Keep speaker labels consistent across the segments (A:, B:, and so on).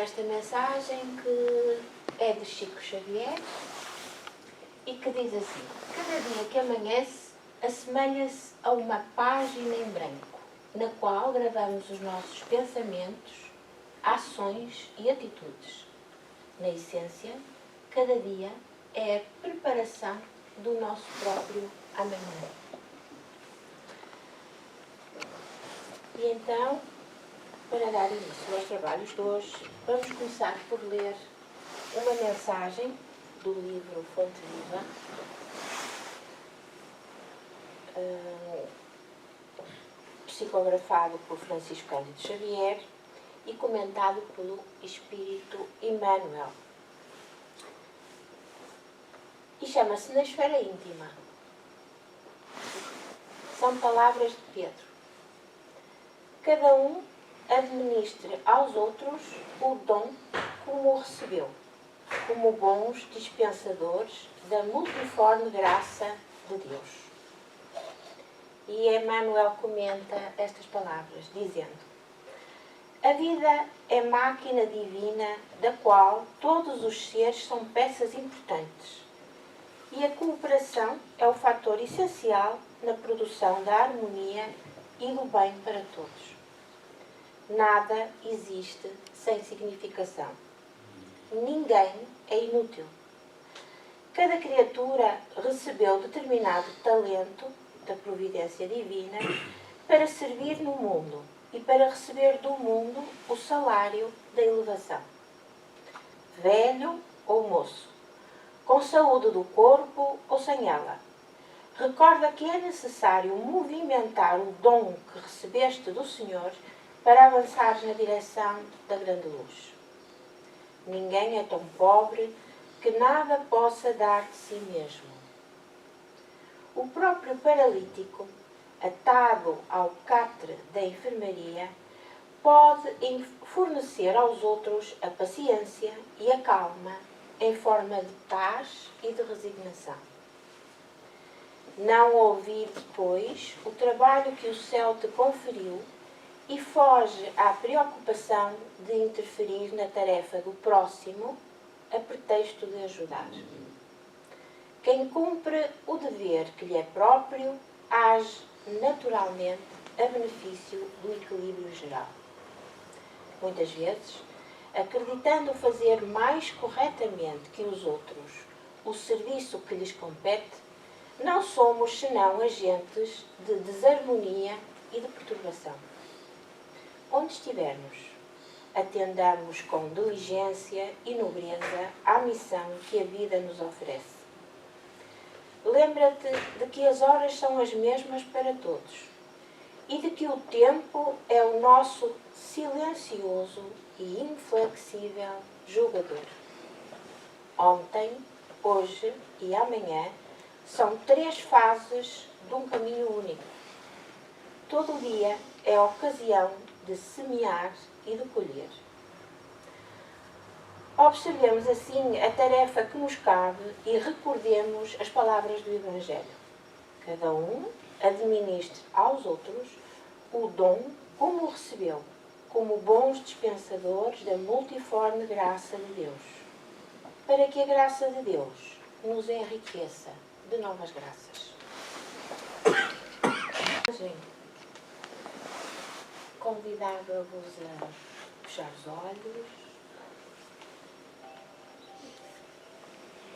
A: esta mensagem que é de Chico Xavier e que diz assim: cada dia que amanhece assemelha-se a uma página em branco, na qual gravamos os nossos pensamentos, ações e atitudes. Na essência, cada dia é a preparação do nosso próprio amanhã. E então, para dar início aos trabalhos de hoje, vamos começar por ler uma mensagem do livro Fonte Viva, psicografado por Francisco Cândido Xavier e comentado pelo Espírito Emmanuel. E chama-se Na Esfera Íntima. São palavras de Pedro. Cada um administre aos outros o dom como o recebeu, como bons dispensadores da multiforme graça de Deus. E Emmanuel comenta estas palavras, dizendo: a vida é máquina divina da qual todos os seres são peças importantes, e a cooperação é o fator essencial na produção da harmonia e do bem para todos. Nada existe sem significação. Ninguém é inútil. Cada criatura recebeu determinado talento da providência divina para servir no mundo e para receber do mundo o salário da elevação. Velho ou moço, com saúde do corpo ou sem ela, recorda que é necessário movimentar o dom que recebeste do Senhor para avançares na direção da grande luz. Ninguém é tão pobre que nada possa dar de si mesmo. O próprio paralítico, atado ao catre da enfermaria, pode fornecer aos outros a paciência e a calma em forma de paz e de resignação. Não ouvide, pois, o trabalho que o céu te conferiu e foge à preocupação de interferir na tarefa do próximo a pretexto de ajudar. Quem cumpre o dever que lhe é próprio age naturalmente a benefício do equilíbrio geral. Muitas vezes, acreditando fazer mais corretamente que os outros o serviço que lhes compete, não somos senão agentes de desarmonia e de perturbação. Onde estivermos, atendamos com diligência e nobreza à missão que a vida nos oferece. Lembra-te de que as horas são as mesmas para todos e de que o tempo é o nosso silencioso e inflexível julgador. Ontem, hoje e amanhã são 3 fases de um caminho único. Todo dia é ocasião de semear e de colher. Observemos assim a tarefa que nos cabe e recordemos as palavras do Evangelho. Cada um administre aos outros o dom como o recebeu, como bons dispensadores da multiforme graça de Deus, para que a graça de Deus nos enriqueça de novas graças. Convidava-vos a fechar os olhos,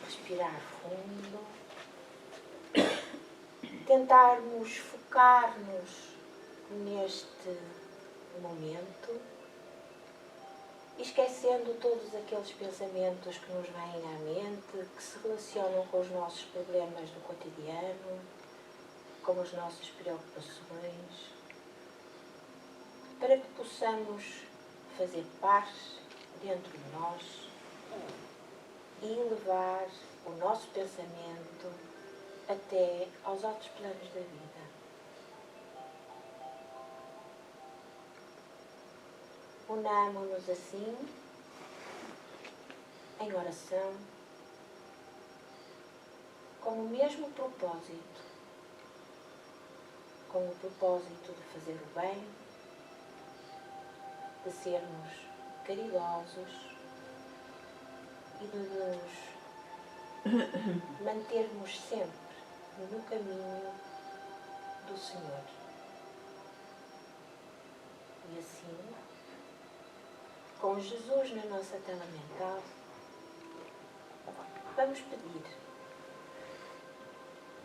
A: respirar fundo, tentarmos focar-nos neste momento, esquecendo todos aqueles pensamentos que nos vêm à mente, que se relacionam com os nossos problemas do cotidiano, com as nossas preocupações, para que possamos fazer paz dentro de nós e elevar o nosso pensamento até aos altos planos da vida. Unamo-nos assim, em oração, com o mesmo propósito, com o propósito de fazer o bem, de sermos caridosos e de nos mantermos sempre no caminho do Senhor. E assim, com Jesus na nossa tela mental, vamos pedir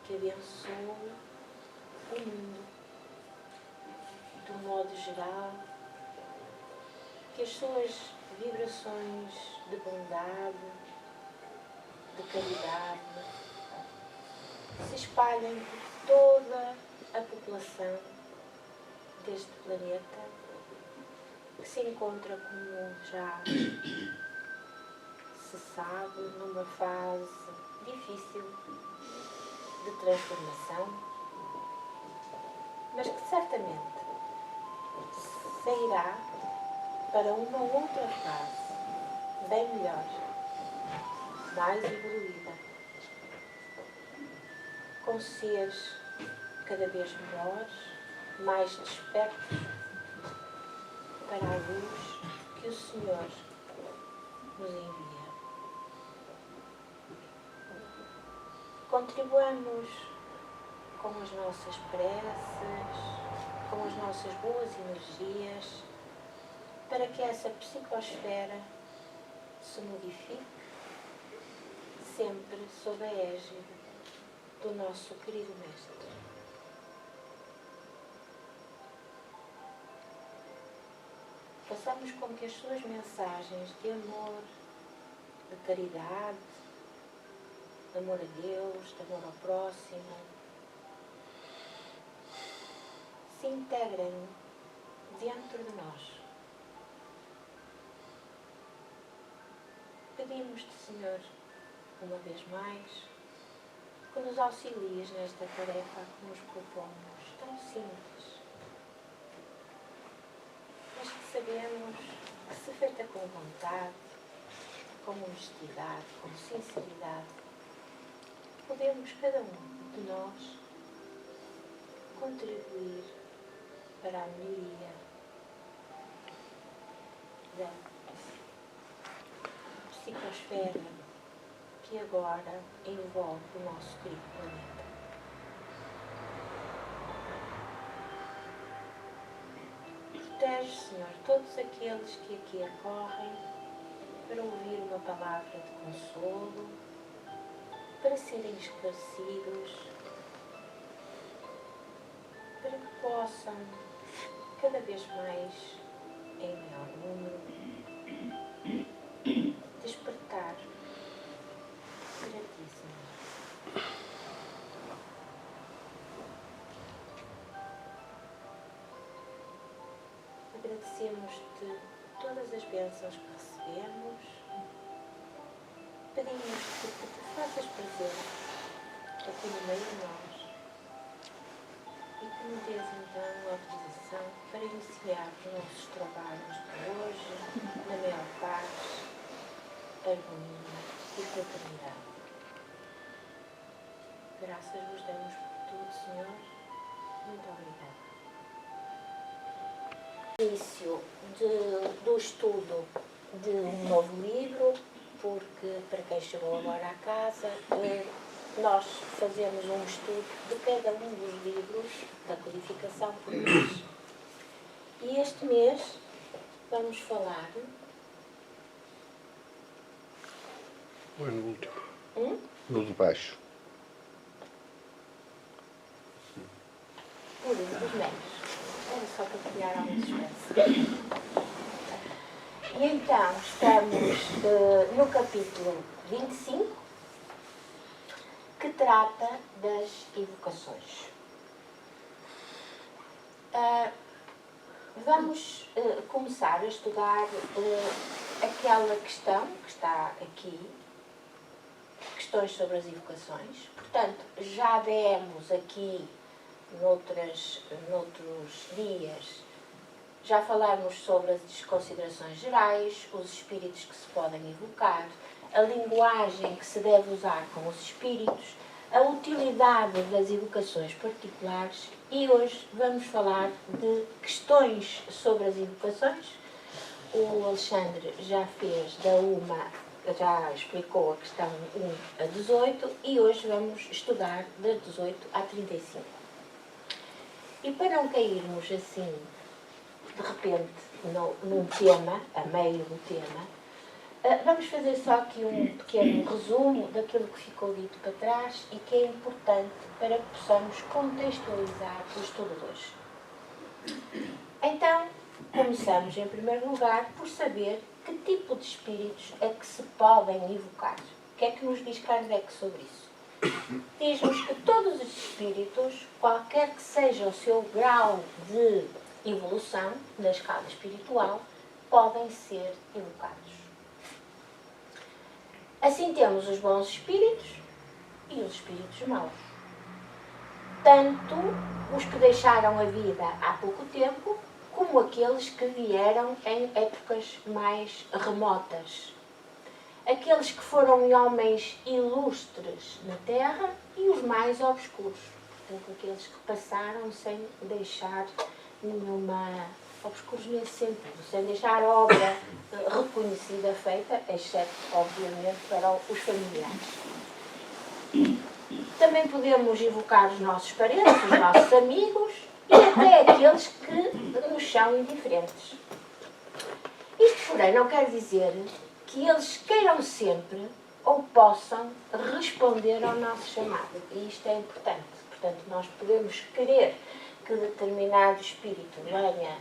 A: que abençoe o mundo de um modo geral, que as suas vibrações de bondade, de caridade, se espalhem por toda a população deste planeta, que se encontra, como já se sabe, numa fase difícil de transformação, mas que certamente sairá para uma outra fase, bem melhor, mais evoluída, com seres cada vez melhores, mais despertos para a luz que o Senhor nos envia. Contribuamos com as nossas preces, com as nossas boas energias, para que essa psicosfera se modifique, sempre sob a égide do nosso querido Mestre. Façamos com que as suas mensagens de amor, de caridade, de amor a Deus, de amor ao próximo, se integrem dentro de nós. Pedimos-te, Senhor, uma vez mais, que nos auxilies nesta tarefa que nos propomos, tão simples, mas que sabemos que, se feita com vontade, com honestidade, com sinceridade, podemos, cada um de nós, contribuir para a melhoria da psicosfera que agora envolve o nosso querido planeta. Protege, Senhor, todos aqueles que aqui acorrem para ouvir uma palavra de consolo, para serem esclarecidos, para que possam, cada vez mais, em maior número, despertar para ti, Senhor. Agradecemos-te todas as bênçãos que recebemos. Pedimos-te que te faças presente aqui no meio de nós e que nos dês então a autorização para iniciar os nossos trabalhos de hoje na maior paz, harmonia e fraternidade. Graças vos damos por tudo, Senhor. Muito obrigada. Início do estudo de um novo livro, porque, para quem chegou agora à casa, nós fazemos um estudo de cada um dos livros da codificação por mês. E este mês vamos falar...
B: Ou no último? No de baixo.
A: O livro dos médios. Era só para criar algum suspense. E então, estamos no capítulo 25, que trata das evocações. Vamos começar a estudar aquela questão que está aqui, questões sobre as evocações. Portanto, já demos aqui, noutros dias, já falamos sobre as considerações gerais, os espíritos que se podem evocar, a linguagem que se deve usar com os espíritos, a utilidade das evocações particulares, e hoje vamos falar de questões sobre as evocações, o Alexandre já fez da 1, já explicou a questão 1 a 18 e hoje vamos estudar das 18 a 35. E para não cairmos assim, de repente, num tema, a meio do tema, vamos fazer só aqui um pequeno resumo daquilo que ficou dito para trás e que é importante para que possamos contextualizar o estudo de hoje. Então, começamos em primeiro lugar por saber que tipo de espíritos é que se podem evocar. O que é que nos diz Kardec sobre isso? Diz-nos que todos os espíritos, qualquer que seja o seu grau de evolução na escala espiritual, podem ser evocados. Assim temos os bons espíritos e os espíritos maus. Tanto os que deixaram a vida há pouco tempo, como aqueles que vieram em épocas mais remotas. Aqueles que foram homens ilustres na Terra e os mais obscuros. Portanto, aqueles que passaram sem deixar nenhuma... obscuros nesse sentido, sem deixar obra reconhecida feita, exceto, obviamente, para os familiares. Também podemos evocar os nossos parentes, os nossos amigos e até aqueles que nos são indiferentes. Isto, porém, não quer dizer que eles queiram sempre ou possam responder ao nosso chamado. E isto é importante. Portanto, nós podemos querer que determinado espírito venha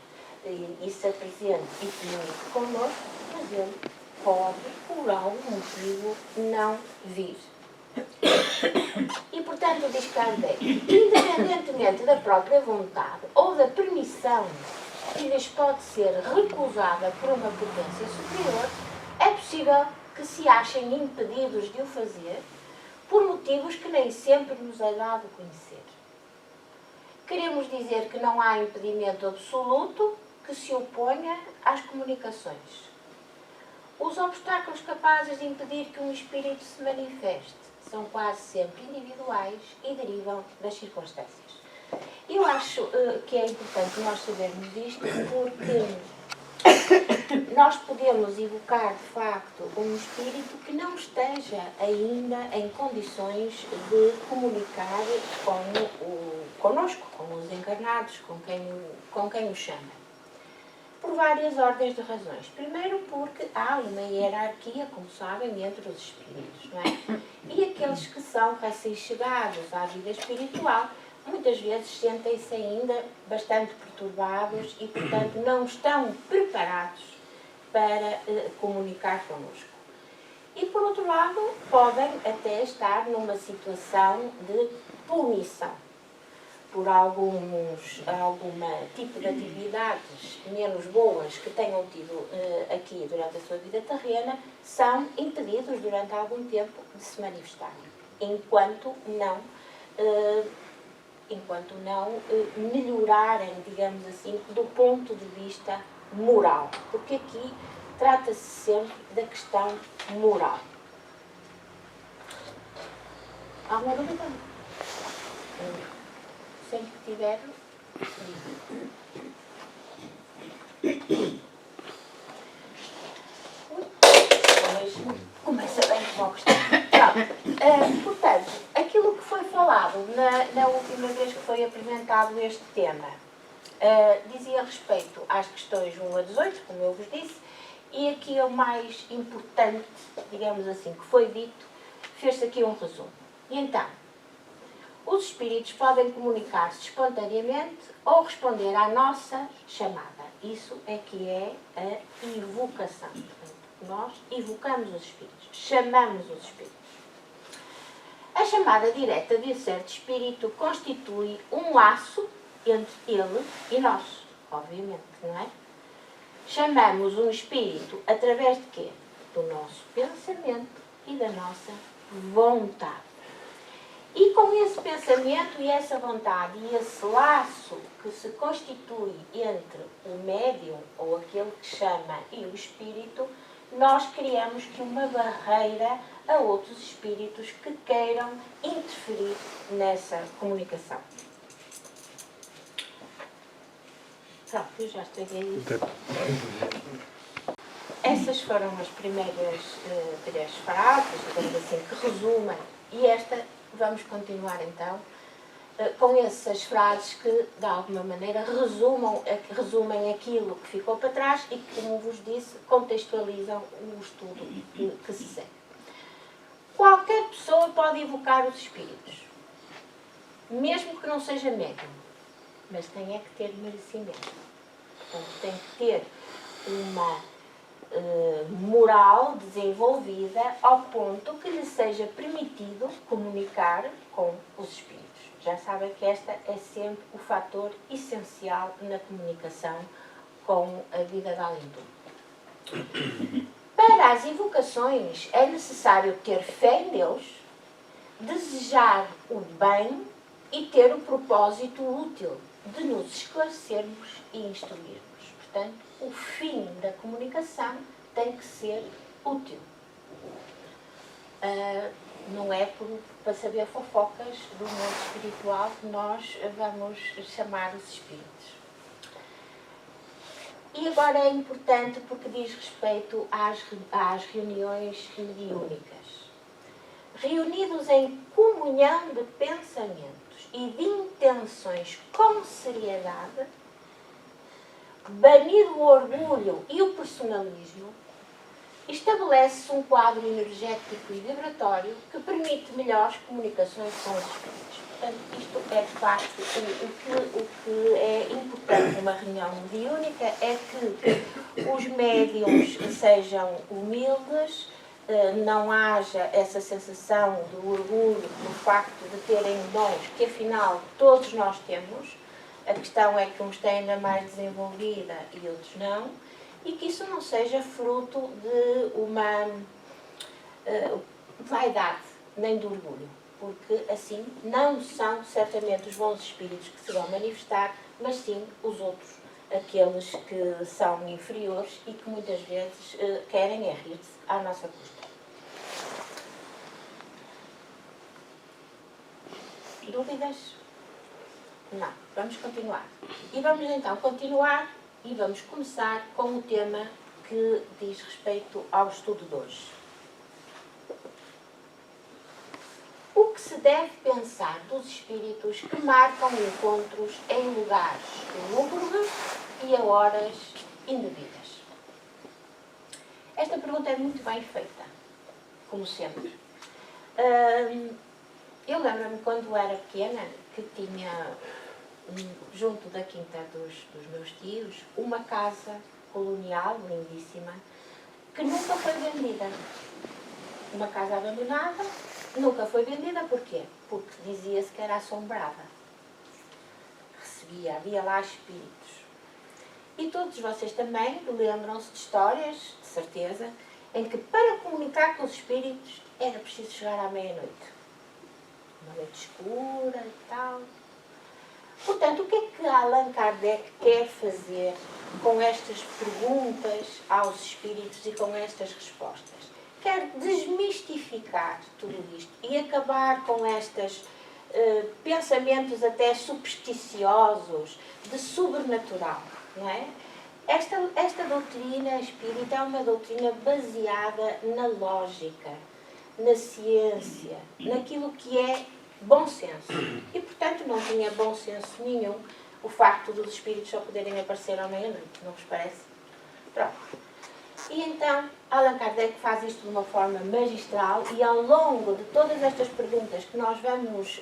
A: e se apresente e comunique connosco, mas ele pode, por algum motivo, não vir. E, portanto, diz Kardec, independentemente da própria vontade ou da permissão que lhes pode ser recusada por uma potência superior, é possível que se achem impedidos de o fazer por motivos que nem sempre nos é dado conhecer. Queremos dizer que não há impedimento absoluto que se oponha às comunicações. Os obstáculos capazes de impedir que um espírito se manifeste são quase sempre individuais e derivam das circunstâncias. Eu acho que é importante nós sabermos isto porque nós podemos evocar, de facto, um espírito que não esteja ainda em condições de comunicar connosco, com os encarnados, com quem o chama. Por várias ordens de razões. Primeiro porque há uma hierarquia, como sabem, entre os espíritos, não é? E aqueles que são recém-chegados à vida espiritual, muitas vezes sentem-se ainda bastante perturbados e, portanto, não estão preparados para comunicar connosco. E, por outro lado, podem até estar numa situação de punição por algum tipo de atividades menos boas que tenham tido aqui durante a sua vida terrena, são impedidos durante algum tempo de se manifestarem, enquanto não melhorarem, digamos assim, do ponto de vista moral, porque aqui trata-se sempre da questão moral. Alguma dúvida? Sempre que tiver. Começa bem com a questão. Portanto, aquilo que foi falado na última vez que foi apresentado este tema dizia respeito às questões 1 a 18, como eu vos disse, e aqui o mais importante, digamos assim, que foi dito, fez-se aqui um resumo. E então, os espíritos podem comunicar-se espontaneamente ou responder à nossa chamada. Isso é que é a evocação. Portanto, nós evocamos os espíritos, chamamos os espíritos. A chamada direta de certo espírito constitui um laço entre ele e nós, obviamente, não é? Chamamos um espírito através de quê? Do nosso pensamento e da nossa vontade. E com esse pensamento e essa vontade e esse laço que se constitui entre o médium, ou aquele que chama, e o espírito, nós criamos que uma barreira a outros espíritos que queiram interferir nessa comunicação. Pronto, eu já estraguei isso. Estas foram as primeiras 3 frases, digamos assim, que resumem. E esta, vamos continuar então, com essas frases que, de alguma maneira, resumem aquilo que ficou para trás e que, como vos disse, contextualizam o estudo que se segue. Qualquer pessoa pode evocar os espíritos, mesmo que não seja médium, mas tem é que ter merecimento. Portanto, tem que ter uma moral desenvolvida ao ponto que lhe seja permitido comunicar com os espíritos. Já sabem que este é sempre o fator essencial na comunicação com a vida de além-túmulo. Para as invocações é necessário ter fé em Deus, desejar o bem e ter o propósito útil de nos esclarecermos e instruirmos. Portanto, o fim da comunicação tem que ser útil. Não é para saber fofocas do mundo espiritual que nós vamos chamar os espíritos. E agora é importante porque diz respeito às reuniões mediúnicas. Reunidos em comunhão de pensamentos e de intenções com seriedade, banido o orgulho e o personalismo, estabelece-se um quadro energético e vibratório que permite melhores comunicações com os espíritos. Portanto, isto é de facto o que é importante numa reunião mediúnica, é que os médiuns sejam humildes, não haja essa sensação de orgulho do facto de terem dons que afinal todos nós temos. A questão é que uns têm ainda mais desenvolvida e outros não, e que isso não seja fruto de uma vaidade nem de orgulho, porque assim não são certamente os bons espíritos que se vão manifestar, mas sim os outros, aqueles que são inferiores e que muitas vezes querem rir-se à nossa custa. Dúvidas? Não. Vamos continuar. E vamos então continuar e vamos começar com o tema que diz respeito ao estudo de hoje. O que se deve pensar dos espíritos que marcam encontros em lugares lúgubres e a horas indevidas? Esta pergunta é muito bem feita, como sempre. Eu lembro-me quando era pequena que tinha, junto da quinta dos meus tios, uma casa colonial lindíssima que nunca foi vendida. Uma casa abandonada, nunca foi vendida. Porquê? Porque dizia-se que era assombrada. Havia lá espíritos. E todos vocês também lembram-se de histórias, de certeza, em que para comunicar com os espíritos era preciso chegar à meia-noite. Uma noite escura e tal. Portanto, o que é que Allan Kardec quer fazer com estas perguntas aos espíritos e com estas respostas? Quer desmistificar tudo isto e acabar com estes pensamentos até supersticiosos, de sobrenatural, não é? Esta doutrina espírita é uma doutrina baseada na lógica, na ciência, naquilo que é bom senso. E, portanto, não tinha bom senso nenhum o facto dos espíritos só poderem aparecer à meia-noite, não vos parece? Pronto. E então, Allan Kardec faz isto de uma forma magistral e ao longo de todas estas perguntas que nós vamos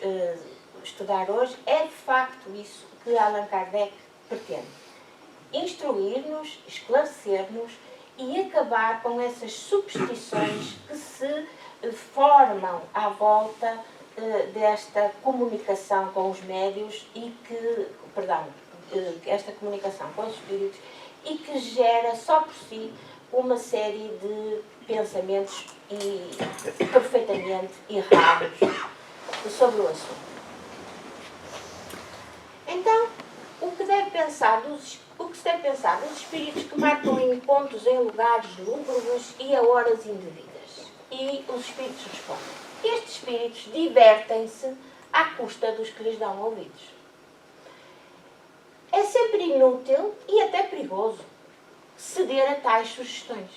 A: estudar hoje, é de facto isso que Allan Kardec pretende. Instruir-nos, esclarecer-nos e acabar com essas superstições que se formam à volta desta comunicação com os médiuns e que, esta comunicação com os espíritos e que gera só por si uma série de pensamentos perfeitamente errados sobre o assunto. Então, o que se deve pensar dos espíritos que marcam encontros em lugares lúgubres e a horas indevidas? E os espíritos respondem: estes espíritos divertem-se à custa dos que lhes dão ouvidos. É sempre inútil e até perigoso ceder a tais sugestões.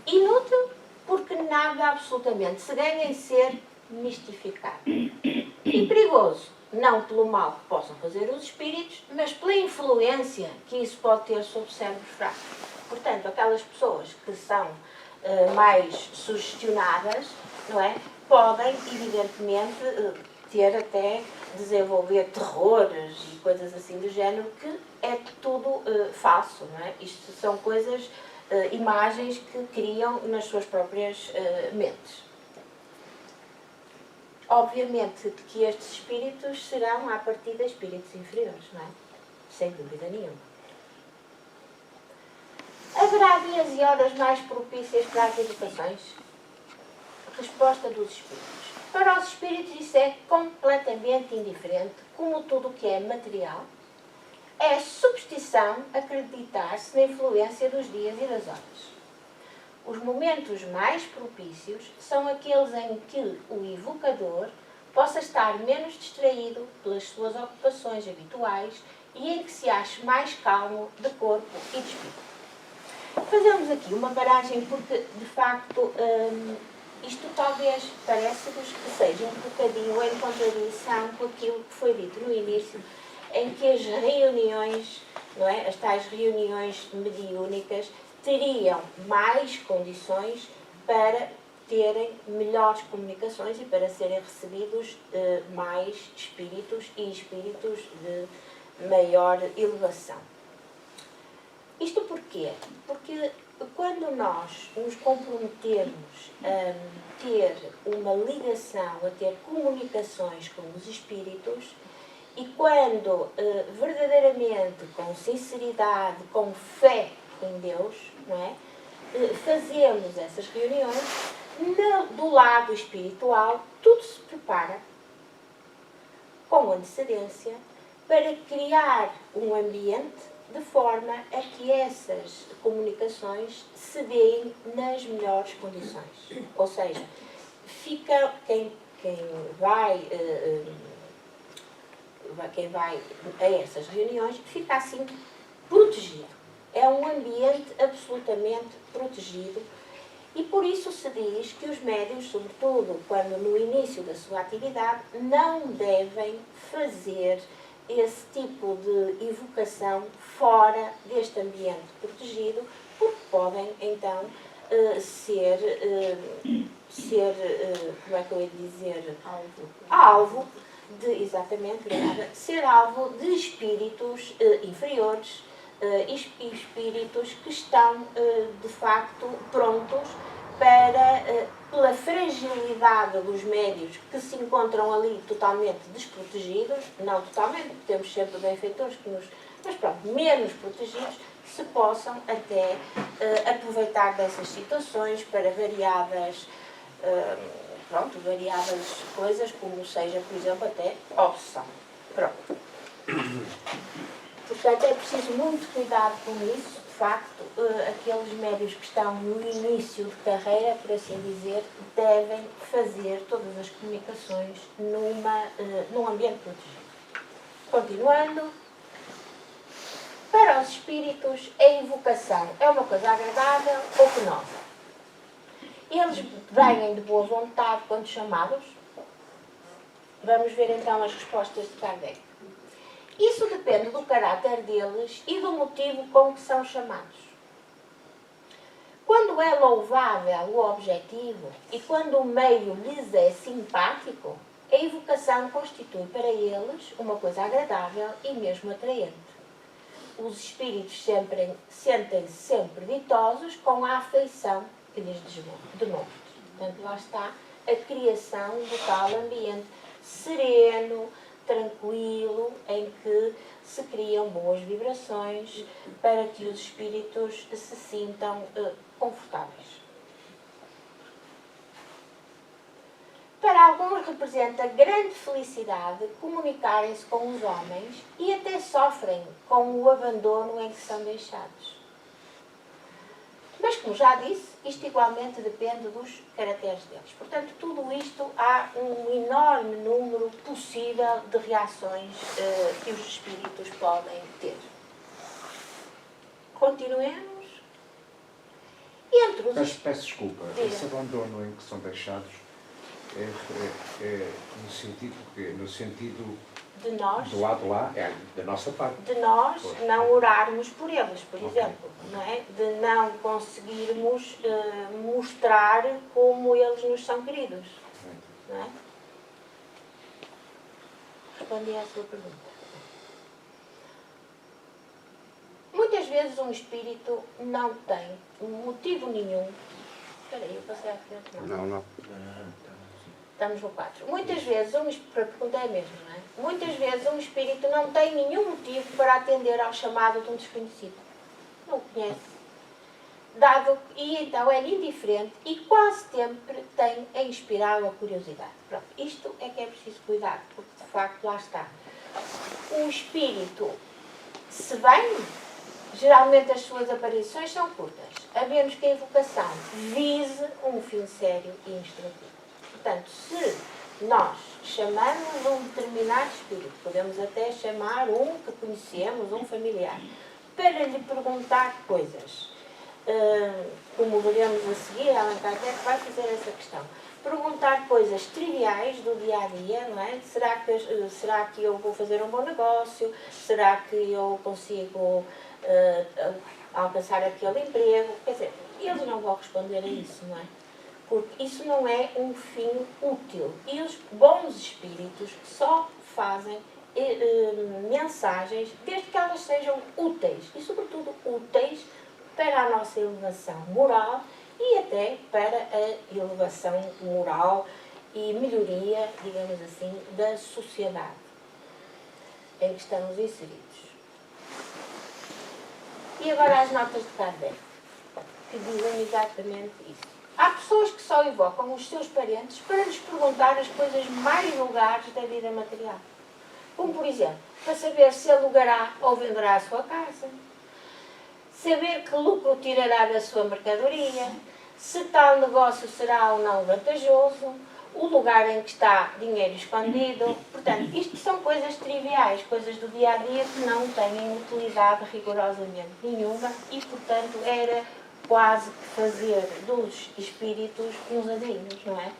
A: Inútil porque nada absolutamente se ganha em ser mistificado. E perigoso, não pelo mal que possam fazer os espíritos, mas pela influência que isso pode ter sobre cérebros fracos. Portanto, aquelas pessoas que são mais sugestionadas, não é? Podem, evidentemente, ter até desenvolver terrores e coisas assim do género, que é tudo falso, não é? Isto são coisas, imagens que criam nas suas próprias mentes. Obviamente que estes espíritos serão, à partida, espíritos inferiores, não é? Sem dúvida nenhuma. Haverá dias e horas mais propícias para as educações? Resposta dos espíritos. Para os espíritos isso é completamente indiferente, como tudo o que é material. É superstição acreditar-se na influência dos dias e das horas. Os momentos mais propícios são aqueles em que o evocador possa estar menos distraído pelas suas ocupações habituais e em que se ache mais calmo de corpo e de espírito. Fazemos aqui uma paragem porque, de facto, isto talvez parece-vos que seja um bocadinho em contradição com aquilo que foi dito no início, em que as reuniões, não é? As tais reuniões mediúnicas, teriam mais condições para terem melhores comunicações e para serem recebidos mais espíritos e espíritos de maior elevação. Isto porquê? Porque quando nós nos comprometemos a ter uma ligação, a ter comunicações com os espíritos, e quando verdadeiramente, com sinceridade, com fé em Deus, não é? Fazemos essas reuniões, do lado espiritual, tudo se prepara com antecedência para criar um ambiente de forma a que essas comunicações se deem nas melhores condições. Ou seja, fica quem vai a essas reuniões fica assim protegido. É um ambiente absolutamente protegido e por isso se diz que os médiuns, sobretudo quando no início da sua atividade, não devem fazer esse tipo de evocação fora deste ambiente protegido, porque podem então ser como é que eu ia dizer? Alvo de, exatamente, ser alvo de espíritos inferiores, espíritos que estão de facto prontos para, pela fragilidade dos médios que se encontram ali totalmente desprotegidos, não totalmente, porque temos sempre benfeitores que nos, mas pronto, menos protegidos, se possam até aproveitar dessas situações para variadas coisas, como seja, por exemplo, até obsessão. Pronto. Portanto, é preciso muito cuidado com isso. De facto, aqueles médios que estão no início de carreira, por assim dizer, devem fazer todas as comunicações num ambiente protegido. Continuando, para os espíritos, a invocação é uma coisa agradável ou penosa? Eles vêm de boa vontade quando chamados? Vamos ver então as respostas de Kardec. Isso depende do caráter deles e do motivo com que são chamados. Quando é louvável o objetivo e quando o meio lhes é simpático, a evocação constitui para eles uma coisa agradável e mesmo atraente. Os espíritos sentem-se sempre ditosos com a afeição que lhes demonstra. Portanto, lá está a criação do tal ambiente sereno, tranquilo, em que se criam boas vibrações para que os espíritos se sintam confortáveis. Para alguns representa grande felicidade comunicarem-se com os homens e até sofrem com o abandono em que são deixados. Mas, como já disse, isto igualmente depende dos caracteres deles. Portanto, tudo isto há um enorme número possível de reações que os espíritos podem ter. Continuemos. Entre outros...
C: Peço desculpa,
A: Diga.
C: esse abandono em que são deixados é no sentido
A: de nós,
C: do lado lá, da nossa parte.
A: de nós
C: Pois.
A: não orarmos por eles, por
C: Ok.
A: exemplo, não é? De não conseguirmos mostrar como eles nos são queridos, não é? Respondi à sua pergunta. Muitas vezes um espírito não tem motivo nenhum. Espera aí, eu passei à frente, não.
B: Não.
A: Estamos no 4. Muitas vezes, a pergunta é a mesma, não é? Muitas vezes um espírito não tem nenhum motivo para atender ao chamado de um desconhecido. Não o conhece. E então é indiferente e quase sempre tem a inspirá-lo a curiosidade. Pronto, isto é que é preciso cuidar, porque de facto lá está. O espírito, se vem, geralmente as suas aparições são curtas, a menos que a evocação vise um fim sério e instrutivo. Portanto, se nós chamamos um determinado espírito, podemos até chamar um que conhecemos, um familiar, para lhe perguntar coisas, como veremos a seguir, Allan Kardec vai fazer essa questão. Perguntar coisas triviais do dia-a-dia, não é? Será que eu vou fazer um bom negócio? Será que eu consigo alcançar aquele emprego? Quer dizer, eles não vão responder a isso, não é? Porque isso não é um fim útil. E os bons espíritos só fazem mensagens desde que elas sejam úteis. E, sobretudo, úteis para a nossa elevação moral e até para a elevação moral e melhoria, digamos assim, da sociedade em que estamos inseridos. E agora as notas de Kardec, que dizem exatamente isso. Há pessoas que só evocam os seus parentes para lhes perguntar as coisas mais vulgares da vida material. Como, por exemplo, para saber se alugará ou venderá a sua casa, saber que lucro tirará da sua mercadoria, se tal negócio será ou não vantajoso, o lugar em que está dinheiro escondido. Portanto, isto são coisas triviais, coisas do dia-a-dia que não têm utilidade rigorosamente nenhuma e, portanto, era quase que fazer dos espíritos uns adivinhos, não é?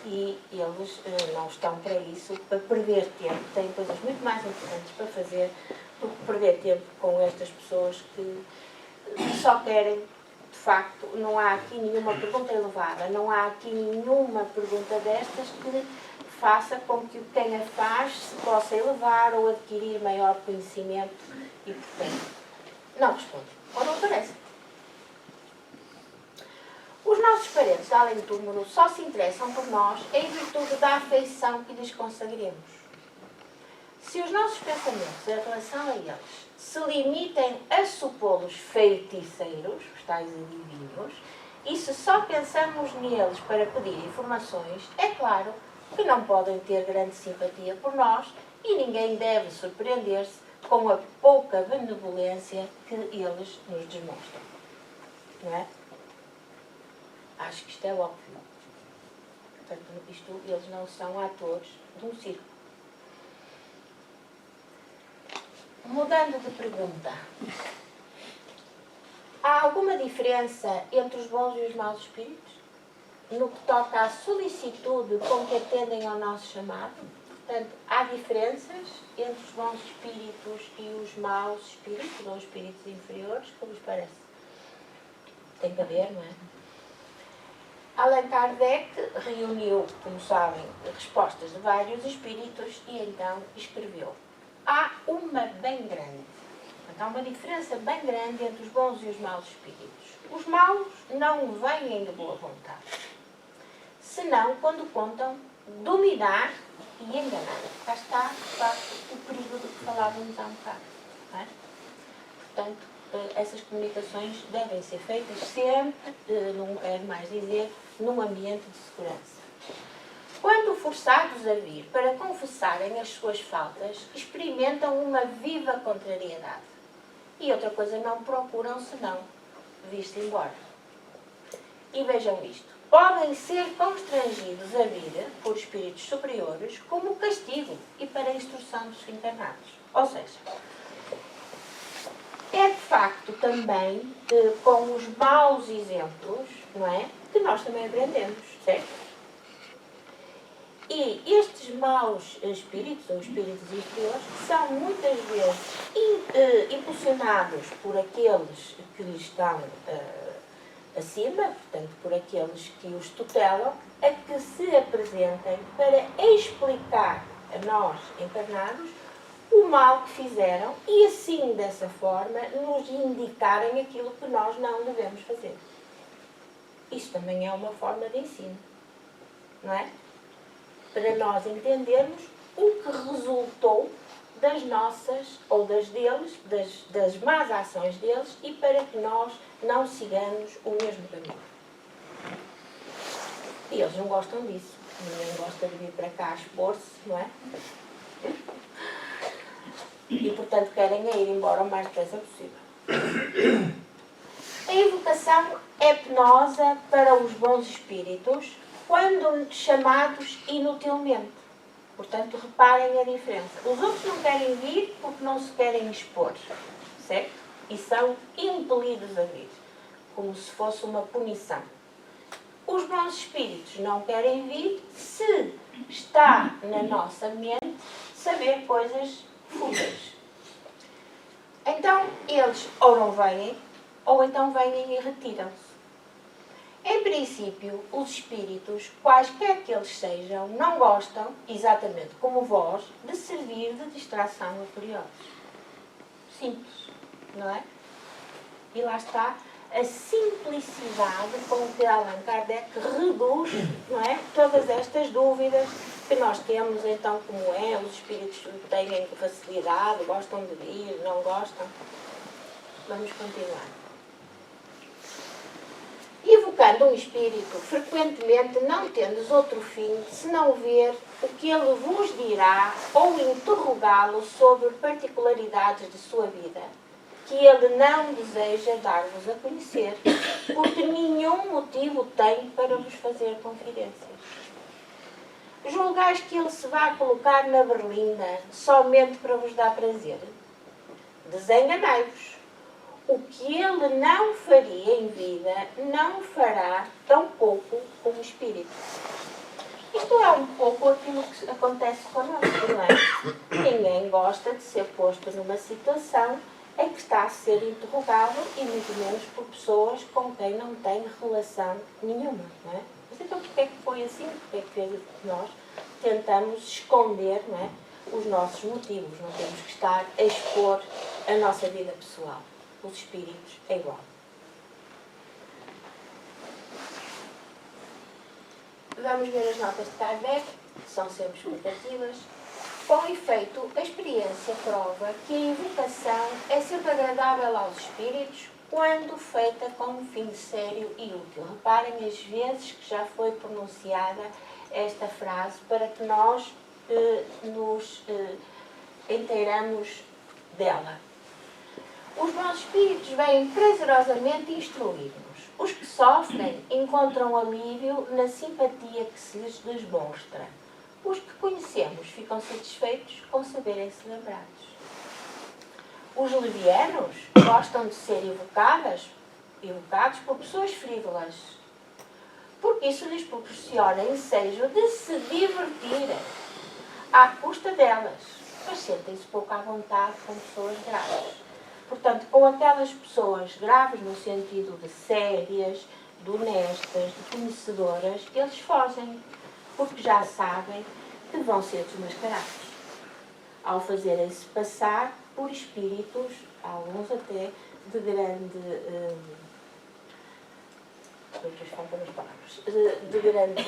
A: E eles não estão para isso, para perder tempo. Têm coisas muito mais importantes para fazer do que perder tempo com estas pessoas que só querem, de facto, não há aqui nenhuma pergunta elevada, não há aqui nenhuma pergunta destas que faça com que quem a faz se possa elevar ou adquirir maior conhecimento e, portanto, não responde. Ou não aparece. Os nossos parentes, além do túmulo, só se interessam por nós em virtude da afeição que lhes consagremos. Se os nossos pensamentos em relação a eles se limitem a supô-los feiticeiros, os tais adivinhos, e se só pensamos neles para pedir informações, é claro que não podem ter grande simpatia por nós e ninguém deve surpreender-se com a pouca benevolência que eles nos demonstram. Não é? Acho que isto é óbvio. Portanto, eles não são atores de um circo. Mudando de pergunta. Há alguma diferença entre os bons e os maus espíritos? No que toca à solicitude com que atendem ao nosso chamado? Portanto, há diferenças entre os bons espíritos e os maus espíritos, ou espíritos inferiores, como lhes parece? Tem que haver, não é? Allan Kardec reuniu, como sabem, respostas de vários espíritos e então escreveu: há uma bem grande. Portanto, há uma diferença bem grande entre os bons e os maus espíritos. Os maus não vêm de boa vontade, senão quando contam dominar e enganar. Cá está, de facto, o perigo do que falávamos há um bocado. Não é? Portanto, essas comunicações devem ser feitas sempre, não quero mais dizer, num ambiente de segurança. Quando forçados a vir para confessarem as suas faltas, experimentam uma viva contrariedade. E outra coisa não procuram senão vir-se embora. E vejam isto. Podem ser constrangidos a vir por espíritos superiores como castigo e para a instrução dos encarnados. Ou seja, é de facto também com os maus exemplos, não é? Que nós também aprendemos, certo? E estes maus espíritos, ou espíritos inferiores, são muitas vezes impulsionados por aqueles que lhes estão acima, portanto, por aqueles que os tutelam, a que se apresentem para explicar a nós, encarnados, o mal que fizeram e assim, dessa forma, nos indicarem aquilo que nós não devemos fazer. Isso também é uma forma de ensino, não é? Para nós entendermos o que resultou das nossas, ou das deles, das más ações deles, e para que nós não sigamos o mesmo caminho. E eles não gostam disso. Ninguém gosta de vir para cá expor-se, não é? E, portanto, querem ir embora o mais depressa possível. A evocação é penosa para os bons espíritos quando chamados inutilmente. Portanto, reparem a diferença. Os outros não querem vir porque não se querem expor, certo? E são impelidos a vir, como se fosse uma punição. Os bons espíritos não querem vir se está na nossa mente saber coisas fúteis. Então, eles ou não vêm, ou então vêm e retiram-se. Em princípio, os espíritos, quaisquer que eles sejam, não gostam, exatamente como vós, de servir de distração a curiosos. Simples, não é? E lá está a simplicidade com que Allan Kardec reduz, não é, todas estas dúvidas que nós temos, então, como é, os espíritos têm facilidade, gostam de vir, não gostam. Vamos continuar. Evocando um espírito, frequentemente não tendes outro fim, senão ver o que ele vos dirá ou interrogá-lo sobre particularidades de sua vida, que ele não deseja dar-vos a conhecer, porque nenhum motivo tem para vos fazer confidências. Julgais que ele se vá colocar na berlinda somente para vos dar prazer? Desenganai-vos. O que ele não faria em vida, não fará tão pouco como espírito. Isto é um pouco aquilo que acontece connosco, não é? Ninguém gosta de ser posto numa situação em que está a ser interrogado, e muito menos por pessoas com quem não tem relação nenhuma, não é? Mas então porquê é que foi assim? Porquê é que fez assim? Nós tentamos esconder, não é, os nossos motivos. Não temos que estar a expor a nossa vida pessoal. Os espíritos é igual. Vamos ver as notas de Kardec, que são sempre explicativas. Com efeito, a experiência prova que a invocação é sempre agradável aos espíritos quando feita com um fim sério e útil. Reparem as vezes que já foi pronunciada esta frase para que nós nos inteiramos dela. Os bons espíritos vêm prazerosamente instruir-nos. Os que sofrem encontram alívio na simpatia que se lhes demonstra. Os que conhecemos ficam satisfeitos com saberem-se lembrados. Os levianos gostam de ser evocados por pessoas frívolas, porque isso lhes proporciona ensejo de se divertirem à custa delas, mas sentem-se pouco à vontade com pessoas graves. Portanto, com aquelas pessoas graves no sentido de sérias, de honestas, de conhecedoras, eles fogem, porque já sabem que vão ser desmascarados, ao fazerem-se passar por espíritos, alguns até de grande...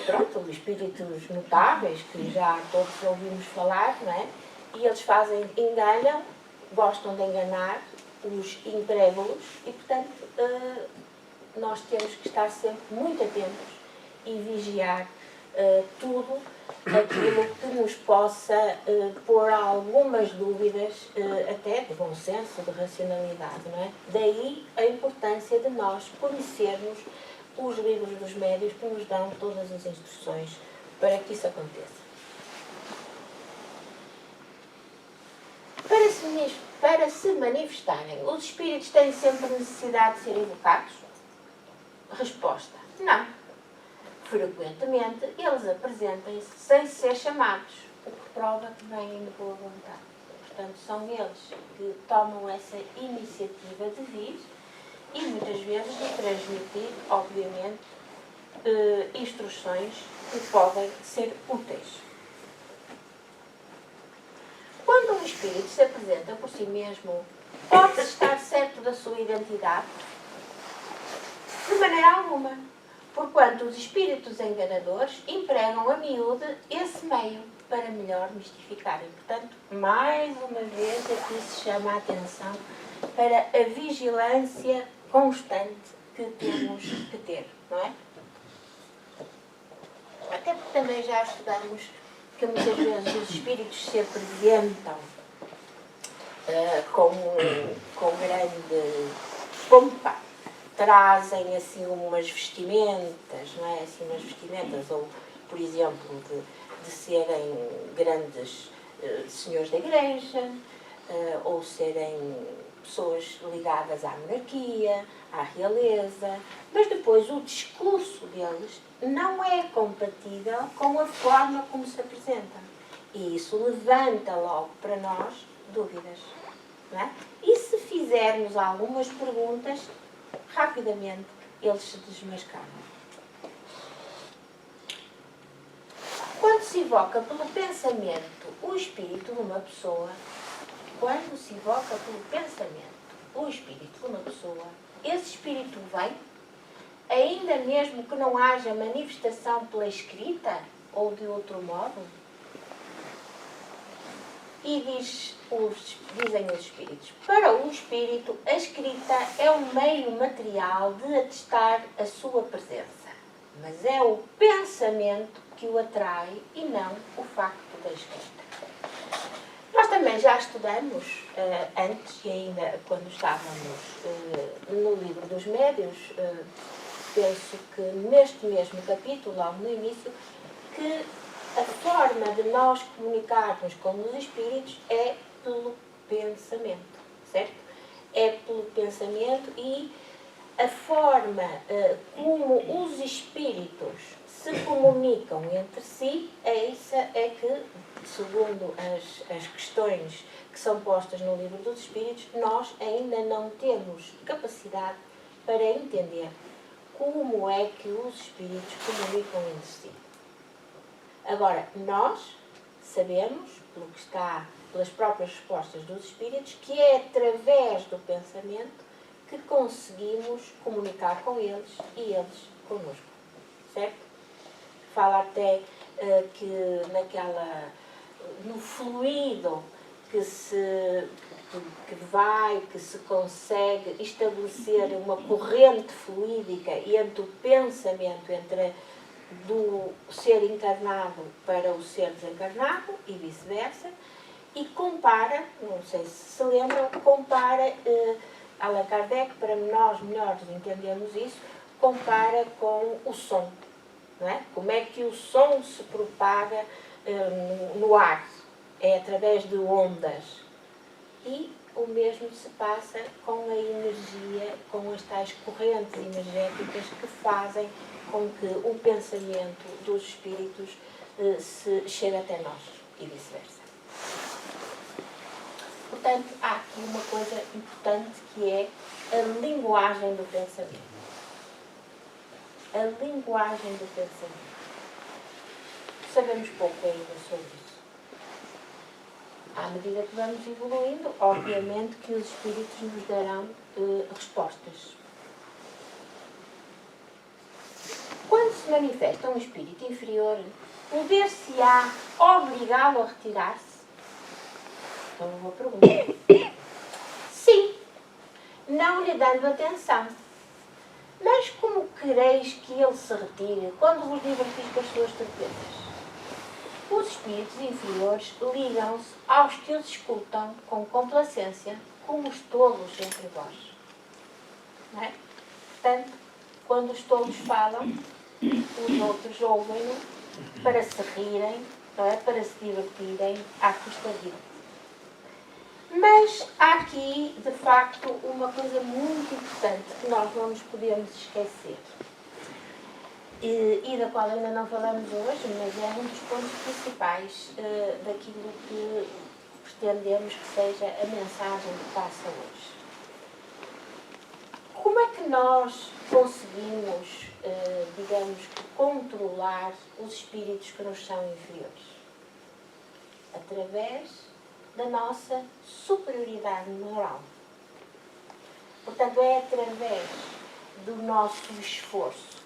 A: pronto, espíritos notáveis, que já todos ouvimos falar, não é? E eles enganam, gostam de enganar os incrédulos e, portanto, nós temos que estar sempre muito atentos e vigiar tudo aquilo que nos possa pôr algumas dúvidas, até de bom senso, de racionalidade, não é? Daí a importância de nós conhecermos os livros dos médiuns que nos dão todas as instruções para que isso aconteça. para se manifestarem, os espíritos têm sempre necessidade de ser evocados? Resposta: não. Frequentemente, eles apresentem-se sem ser chamados, o que prova que vêm de boa vontade. Portanto, são eles que tomam essa iniciativa de vir e muitas vezes de transmitir, obviamente, instruções que podem ser úteis. Quando um espírito se apresenta por si mesmo, pode-se estar certo da sua identidade? De maneira alguma, porquanto os espíritos enganadores empregam a miúde esse meio para melhor mistificarem. Portanto, mais uma vez aqui se chama a atenção para a vigilância constante que temos que ter, não é? Até porque também já estudamos que muitas vezes os espíritos se apresentam com grande pompa, trazem assim umas vestimentas, não é? Assim umas vestimentas, ou por exemplo de serem grandes senhores da igreja, ou serem pessoas ligadas à monarquia, à realeza, mas depois o discurso deles não é compatível com a forma como se apresentam. E isso levanta logo para nós dúvidas. Não é? E se fizermos algumas perguntas, rapidamente eles se desmascaram. Quando se invoca pelo pensamento o espírito de uma pessoa, esse espírito vem, ainda mesmo que não haja manifestação pela escrita ou de outro modo? E dizem os espíritos: para o espírito, a escrita é um meio material de atestar a sua presença, mas é o pensamento que o atrai e não o facto da escrita. Nós também já estudamos, antes e ainda quando estávamos no livro dos médiuns, penso que neste mesmo capítulo, logo no início, que a forma de nós comunicarmos com os espíritos é pelo pensamento, certo? É pelo pensamento, e a forma como os espíritos se comunicam entre si, essa é que, segundo as questões que são postas no livro dos espíritos, nós ainda não temos capacidade para entender como é que os espíritos comunicam entre si. Agora, nós sabemos, pelo que está pelas próprias respostas dos espíritos, que é através do pensamento que conseguimos comunicar com eles e eles connosco, certo? Fala até que no fluido que se consegue estabelecer uma corrente fluídica entre o pensamento, do ser encarnado para o ser desencarnado e vice-versa, e compara, não sei se lembram, Allan Kardec, para nós melhores entendermos isso, compara com o som, não é? Como é que o som se propaga no ar? É através de ondas. E o mesmo se passa com a energia, com as tais correntes energéticas que fazem com que o pensamento dos espíritos se chegue até nós e vice-versa. Portanto, há aqui uma coisa importante que é a linguagem do pensamento. A linguagem do pensamento. Sabemos pouco ainda sobre isso. À medida que vamos evoluindo, obviamente que os espíritos nos darão respostas. Quando se manifesta um espírito inferior, poder-se-á obrigá-lo a retirar-se? Então, uma pergunta. Sim, não lhe dando atenção. Mas como quereis que ele se retire quando vos divertis com as suas torpezas? Os espíritos inferiores ligam-se aos que os escutam com complacência, como os tolos entre vós. Não é? Portanto, quando os tolos falam, os outros ouvem-no para se rirem, não é? Para se divertirem à custa dele. Mas há aqui, de facto, uma coisa muito importante que nós não nos podemos esquecer. E da qual ainda não falamos hoje, mas é um dos pontos principais daquilo que pretendemos que seja a mensagem que passa hoje. Como é que nós conseguimos, digamos, controlar os espíritos que nos são inferiores? Através da nossa superioridade moral. Portanto, é através do nosso esforço,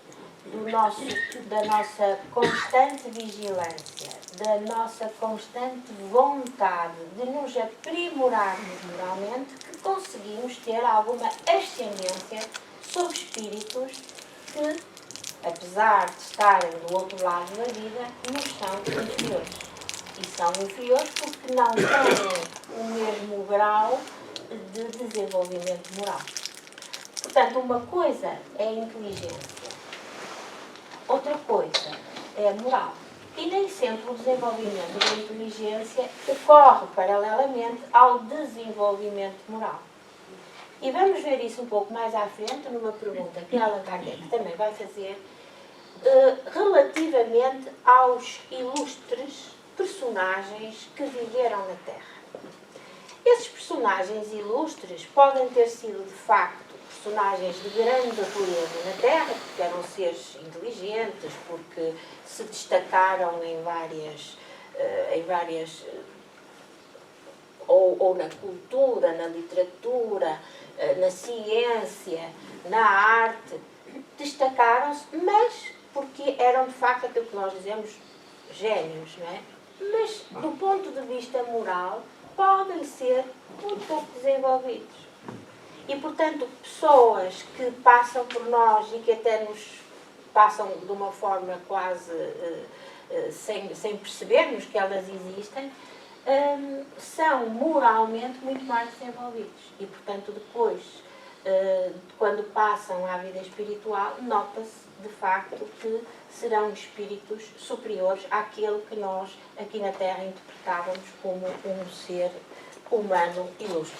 A: da nossa constante vigilância, da nossa constante vontade de nos aprimorarmos moralmente que conseguimos ter alguma ascendência sobre espíritos que, apesar de estarem do outro lado da vida, nos são inferiores. E são inferiores porque não têm o mesmo grau de desenvolvimento moral. Portanto, uma coisa é a inteligência, outra coisa é a moral. E nem sempre o desenvolvimento da inteligência ocorre paralelamente ao desenvolvimento moral. E vamos ver isso um pouco mais à frente numa pergunta que Allan Kardec também vai fazer relativamente aos ilustres personagens que viveram na Terra. Esses personagens ilustres podem ter sido, de facto, personagens de grande natureza na Terra, porque eram seres inteligentes, porque se destacaram em várias ou na cultura, na literatura, na ciência, na arte, destacaram-se, mas porque eram, de facto, aquilo que nós dizemos, génios, não é? Mas, do ponto de vista moral, podem ser muito pouco desenvolvidos. E, portanto, pessoas que passam por nós e que até nos passam de uma forma quase sem percebermos que elas existem, são moralmente muito mais desenvolvidos. E, portanto, depois, quando passam à vida espiritual, nota-se, de facto, que serão espíritos superiores àquele que nós, aqui na Terra, interpretávamos como um ser humano ilustre.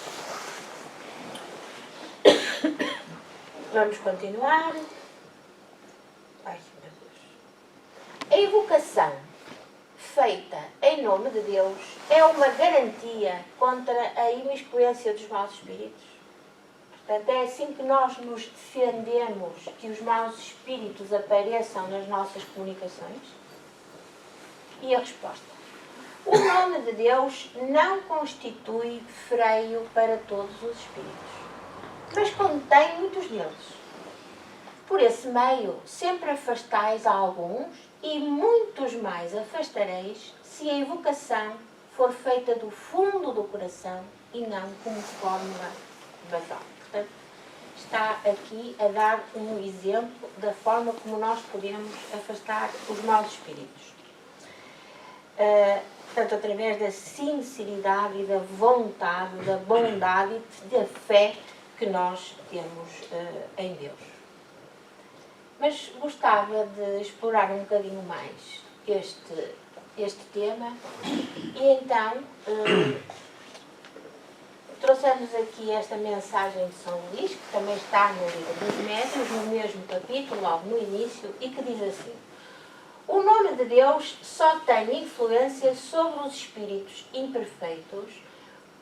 A: Vamos continuar. Ai, meu Deus. A evocação feita em nome de Deus é uma garantia contra a imiscuência dos maus espíritos. Portanto, é assim que nós nos defendemos que os maus espíritos apareçam nas nossas comunicações? E a resposta: o nome de Deus não constitui freio para todos os espíritos, mas contém muitos deles. Por esse meio, sempre afastais alguns e muitos mais afastareis se a evocação for feita do fundo do coração e não como fórmula basal. Portanto, está aqui a dar um exemplo da forma como nós podemos afastar os maus espíritos. Portanto, através da sinceridade e da vontade, da bondade e da fé que nós temos em Deus. Mas gostava de explorar um bocadinho mais este tema e então trouxemos aqui esta mensagem de São Luís, que também está no livro dos Médiuns, no mesmo capítulo, logo no início, e que diz assim: o nome de Deus só tem influência sobre os espíritos imperfeitos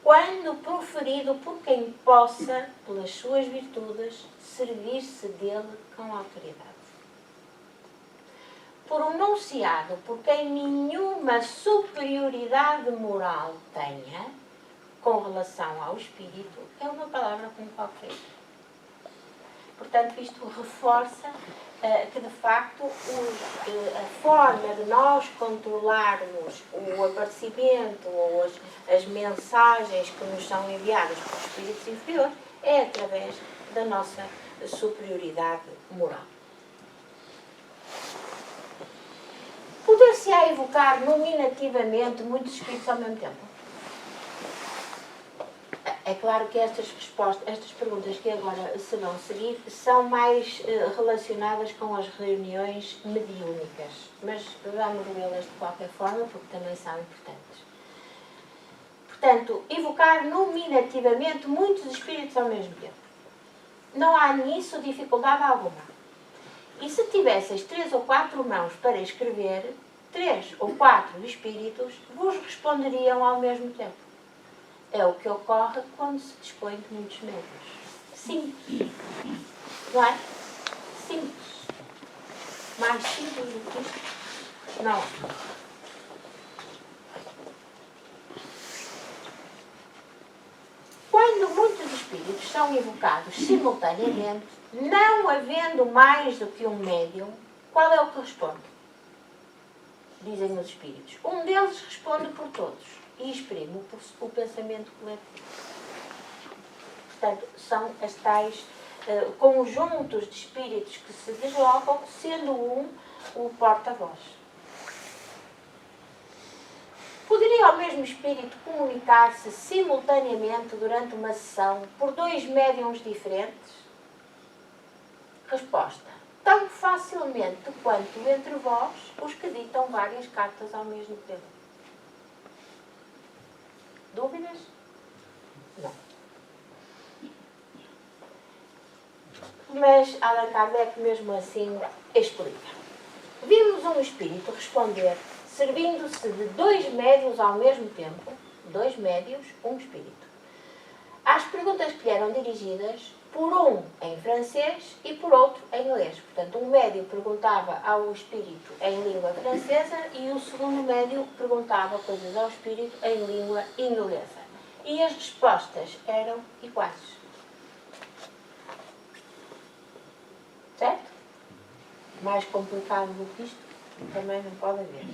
A: quando proferido por quem possa, pelas suas virtudes, servir-se dele com autoridade. Pronunciado por quem nenhuma superioridade moral tenha com relação ao espírito, é uma palavra como qualquer. Portanto, isto reforça que, de facto, a forma de nós controlarmos o aparecimento ou as mensagens que nos são enviadas por espíritos inferiores é através da nossa superioridade moral. Poder-se-á evocar nominativamente muitos espíritos ao mesmo tempo? É claro que estas perguntas que agora se vão seguir são mais relacionadas com as reuniões mediúnicas, mas vamos lê-las de qualquer forma porque também são importantes. portanto, evocar nominativamente muitos espíritos ao mesmo tempo. Não há nisso dificuldade alguma. E se tivesseis 3 ou 4 mãos para escrever, 3 ou 4 espíritos vos responderiam ao mesmo tempo. É o que ocorre quando se dispõe de muitos médios. Simples. Não é? Simples. Mais simples do que isto? Não. Quando muitos espíritos são evocados simultaneamente, não havendo mais do que um médium, qual é o que responde? Dizem os espíritos. Um deles responde por todos e exprime o pensamento coletivo. Portanto, são as tais conjuntos de espíritos que se deslocam, sendo um o porta-voz. Poderia o mesmo espírito comunicar-se simultaneamente durante uma sessão por 2 médiums diferentes? Resposta. Tão facilmente quanto entre vós os que ditam várias cartas ao mesmo tempo. Dúvidas? Não. Mas Allan Kardec mesmo assim explica. Vimos um espírito responder servindo-se de 2 médiuns ao mesmo tempo, 2 médiuns, um espírito. Às perguntas que lhe eram dirigidas, por um em francês e por outro em inglês. Portanto, um médium perguntava ao espírito em língua francesa e o segundo médium perguntava coisas ao espírito em língua inglesa. E as respostas eram iguais. Certo? Mais complicado do que isto também não pode haver.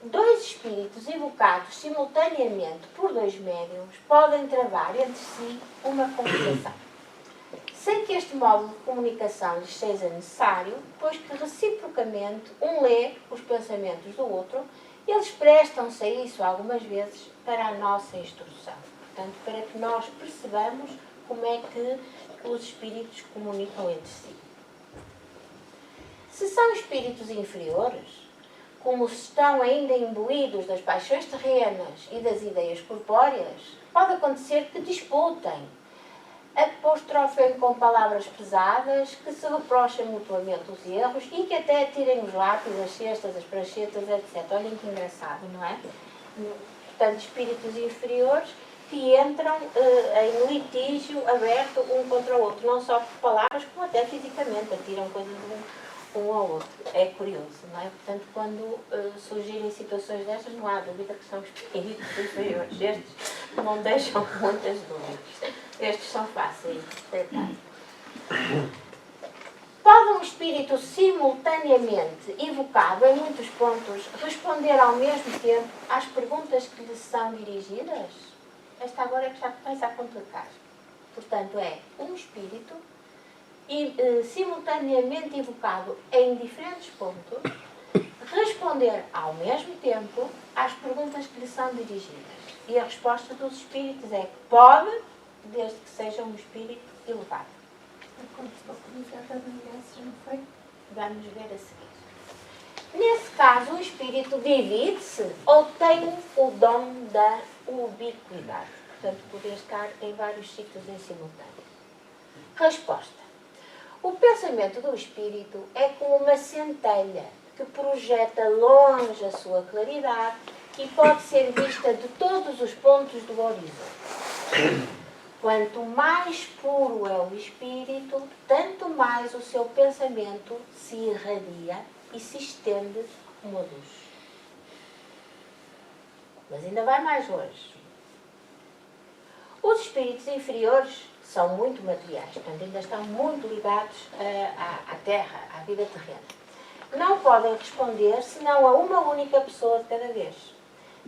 A: 2 espíritos evocados simultaneamente por 2 médiuns podem travar entre si uma comunicação, sem que este modo de comunicação lhes seja necessário, pois que reciprocamente um lê os pensamentos do outro e eles prestam-se a isso algumas vezes para a nossa instrução. Portanto, para que nós percebamos como é que os espíritos comunicam entre si. Se são espíritos inferiores, como estão ainda imbuídos das paixões terrenas e das ideias corpóreas, pode acontecer que disputem, apostrofem com palavras pesadas, que se reprochem mutuamente os erros e que até tirem os lápis, as cestas, as pranchetas, etc. Olhem que engraçado, não é? Portanto, espíritos inferiores que entram em litígio aberto um contra o outro, não só por palavras, como até fisicamente, atiram coisas um ao outro. É curioso, não é? Portanto, quando surgirem situações destas, não há dúvida que são espíritos inferiores. Estes não deixam muitas dúvidas. Estes são fáceis de tratar. Pode um espírito simultaneamente evocado em muitos pontos responder ao mesmo tempo às perguntas que lhe são dirigidas? Esta agora é que já começa a complicar. Portanto, é um espírito simultaneamente evocado em diferentes pontos, responder ao mesmo tempo às perguntas que lhe são dirigidas. E a resposta dos espíritos é que pode, desde que seja um espírito elevado. Vamos ver a seguir. Nesse caso, o espírito divide-se ou tem o dom da ubiquidade. Portanto, poder estar em vários sítios em simultâneo. Resposta. O pensamento do espírito é como uma centelha que projeta longe a sua claridade e pode ser vista de todos os pontos do horizonte. Quanto mais puro é o espírito, tanto mais o seu pensamento se irradia e se estende como a luz. Mas ainda vai mais longe. Os espíritos inferiores são muito materiais, portanto ainda estão muito ligados à terra, à vida terrena. Não podem responder senão a uma única pessoa de cada vez.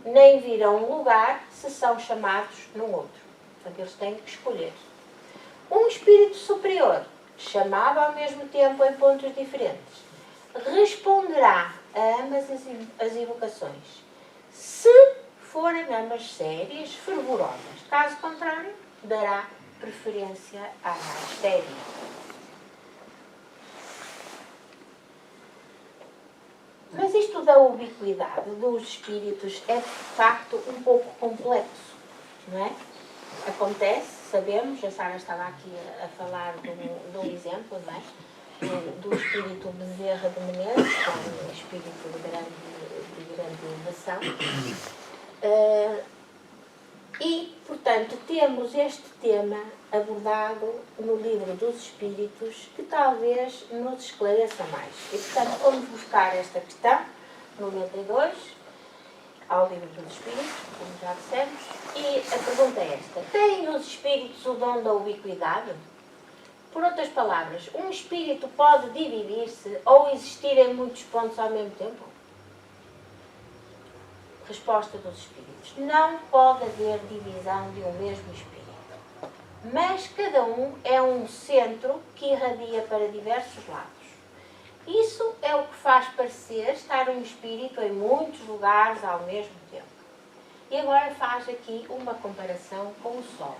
A: Nem vir a um lugar se são chamados num outro. Portanto, eles têm que escolher. Um espírito superior, chamado ao mesmo tempo em pontos diferentes, responderá a ambas as evocações, se forem ambas sérias, fervorosas. Caso contrário, dará preferência à mais séria. Mas isto da ubiquidade dos espíritos é de facto um pouco complexo, não é? Acontece, sabemos, a Sara estava aqui a falar de um exemplo, não é? Do espírito Bezerra de Menezes, que é um espírito de grande elevação. E, portanto, temos este tema abordado no livro dos Espíritos, que talvez nos esclareça mais. E, portanto, vamos buscar esta questão, no 92, ao livro dos Espíritos, como já dissemos, e a pergunta é esta: têm os Espíritos o dom da ubiquidade? Por outras palavras, um espírito pode dividir-se ou existir em muitos pontos ao mesmo tempo? Resposta dos Espíritos: não pode haver divisão de um mesmo espírito, mas cada um é um centro que irradia para diversos lados. Isso é o que faz parecer estar um espírito em muitos lugares ao mesmo tempo. E agora faz aqui uma comparação com o Sol.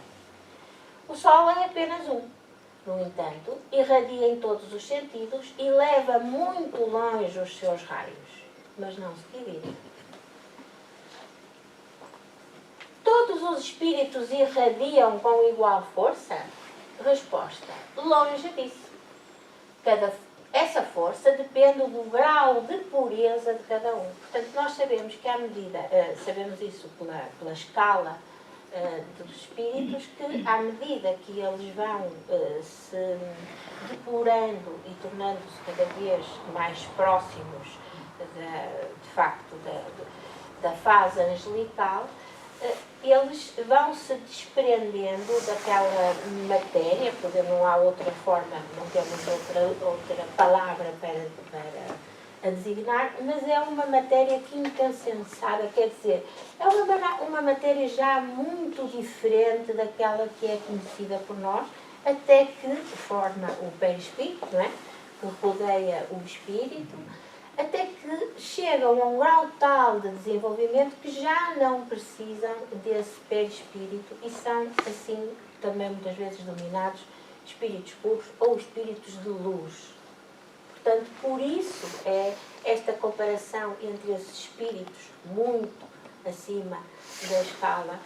A: O Sol é apenas um. No entanto, irradia em todos os sentidos e leva muito longe os seus raios, mas não se divide. Todos os espíritos irradiam com igual força? Resposta: longe disso. Essa força depende do grau de pureza de cada um. Portanto, nós sabemos que à medida, sabemos isso pela escala dos espíritos, que à medida que eles vão se depurando e tornando-se cada vez mais próximos de facto da fase angelical, eles vão se desprendendo daquela matéria, porque não há outra forma, não temos outra palavra para a designar, mas é uma matéria quintessenciada, quer dizer, é uma matéria já muito diferente daquela que é conhecida por nós, até que forma o perispírito, não é? Que rodeia o espírito, até que chegam a um grau tal de desenvolvimento que já não precisam desse perispírito e são, assim, também muitas vezes denominados espíritos puros ou espíritos de luz. Portanto, por isso é esta comparação entre esses espíritos muito acima da escala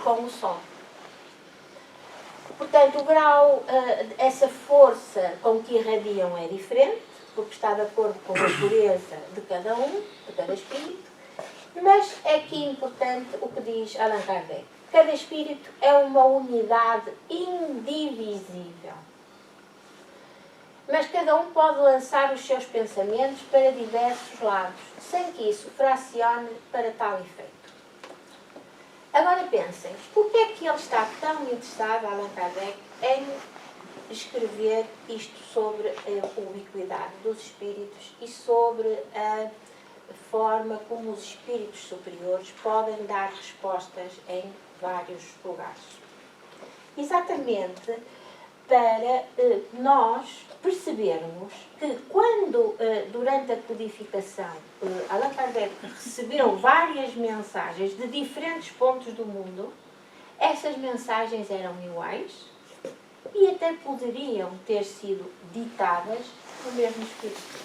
A: com o Sol. Portanto, o grau, essa força com que irradiam é diferente, porque está de acordo com a pureza de cada um, de cada espírito, mas é aqui importante o que diz Allan Kardec. Cada espírito é uma unidade indivisível. Mas cada um pode lançar os seus pensamentos para diversos lados, sem que isso fracione para tal efeito. Agora pensem, por que é que ele está tão interessado, Allan Kardec, em escrever isto sobre a ubiquidade dos espíritos e sobre a forma como os espíritos superiores podem dar respostas em vários lugares? Exatamente para nós percebermos que quando, durante a codificação, Allan Kardec recebeu várias mensagens de diferentes pontos do mundo, essas mensagens eram iguais e até poderiam ter sido ditadas no mesmo espírito.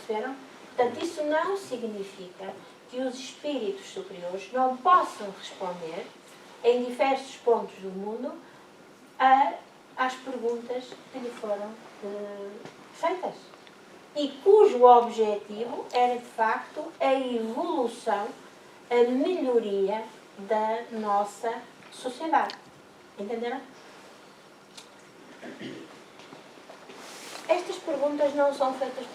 A: Perceberam? Portanto, isso não significa que os espíritos superiores não possam responder em diversos pontos do mundo às perguntas que lhe foram feitas. E cujo objetivo era, de facto, a evolução, a melhoria da nossa sociedade. Entenderam? Estas perguntas não são feitas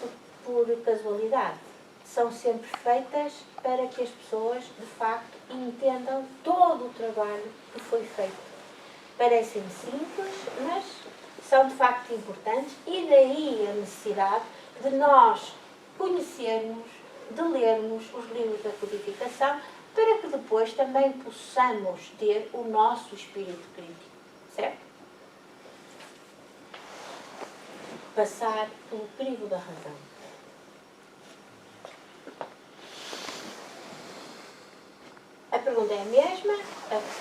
A: por casualidade. São sempre feitas para que as pessoas, de facto, entendam todo o trabalho que foi feito. Parecem simples, mas são de facto importantes, e daí a necessidade de nós conhecermos, de lermos os livros da codificação, para que depois também possamos ter o nosso espírito crítico, certo? Passar pelo crivo da razão. A pergunta é a mesma,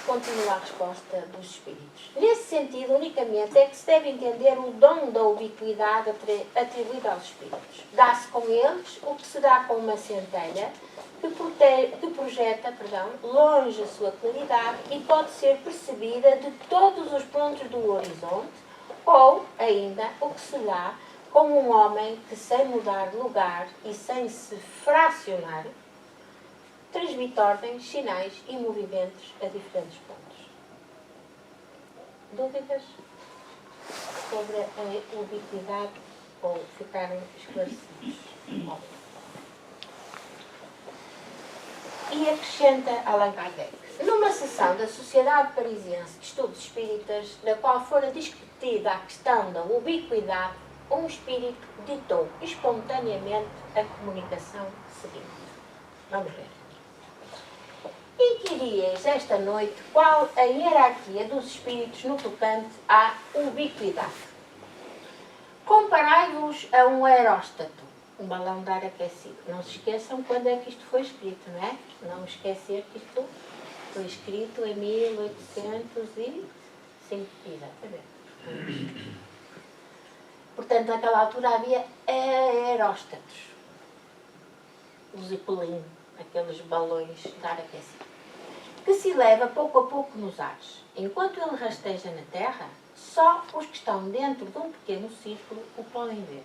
A: continua a resposta dos espíritos. Nesse sentido, unicamente, é que se deve entender o dom da ubiquidade atribuído aos espíritos. Dá-se com eles o que se dá com uma centelha que projeta longe a sua claridade e pode ser percebida de todos os pontos do horizonte, ou, ainda, o que se dá com um homem que, sem mudar de lugar e sem se fracionar, transmite ordens, sinais e movimentos a diferentes pontos. Dúvidas sobre a ubiquidade ou ficaram esclarecidos? E acrescenta Allan Kardec. Numa sessão da Sociedade Parisiense de Estudos Espíritas, na qual fora discutida a questão da ubiquidade, um espírito ditou espontaneamente a comunicação seguinte. Vamos ver. Inquirieis esta noite qual a hierarquia dos espíritos no tocante à ubiquidade. Comparai-vos a um aeróstato, um balão de ar aquecido. Não se esqueçam quando é que isto foi escrito, não é? Não esquecer que isto foi escrito em 1805. Exatamente. Portanto, naquela altura havia aeróstatos. O Zeppelin, aqueles balões de ar aquecido, que se eleva pouco a pouco nos ares. Enquanto ele rasteja na terra, só os que estão dentro de um pequeno círculo o podem ver.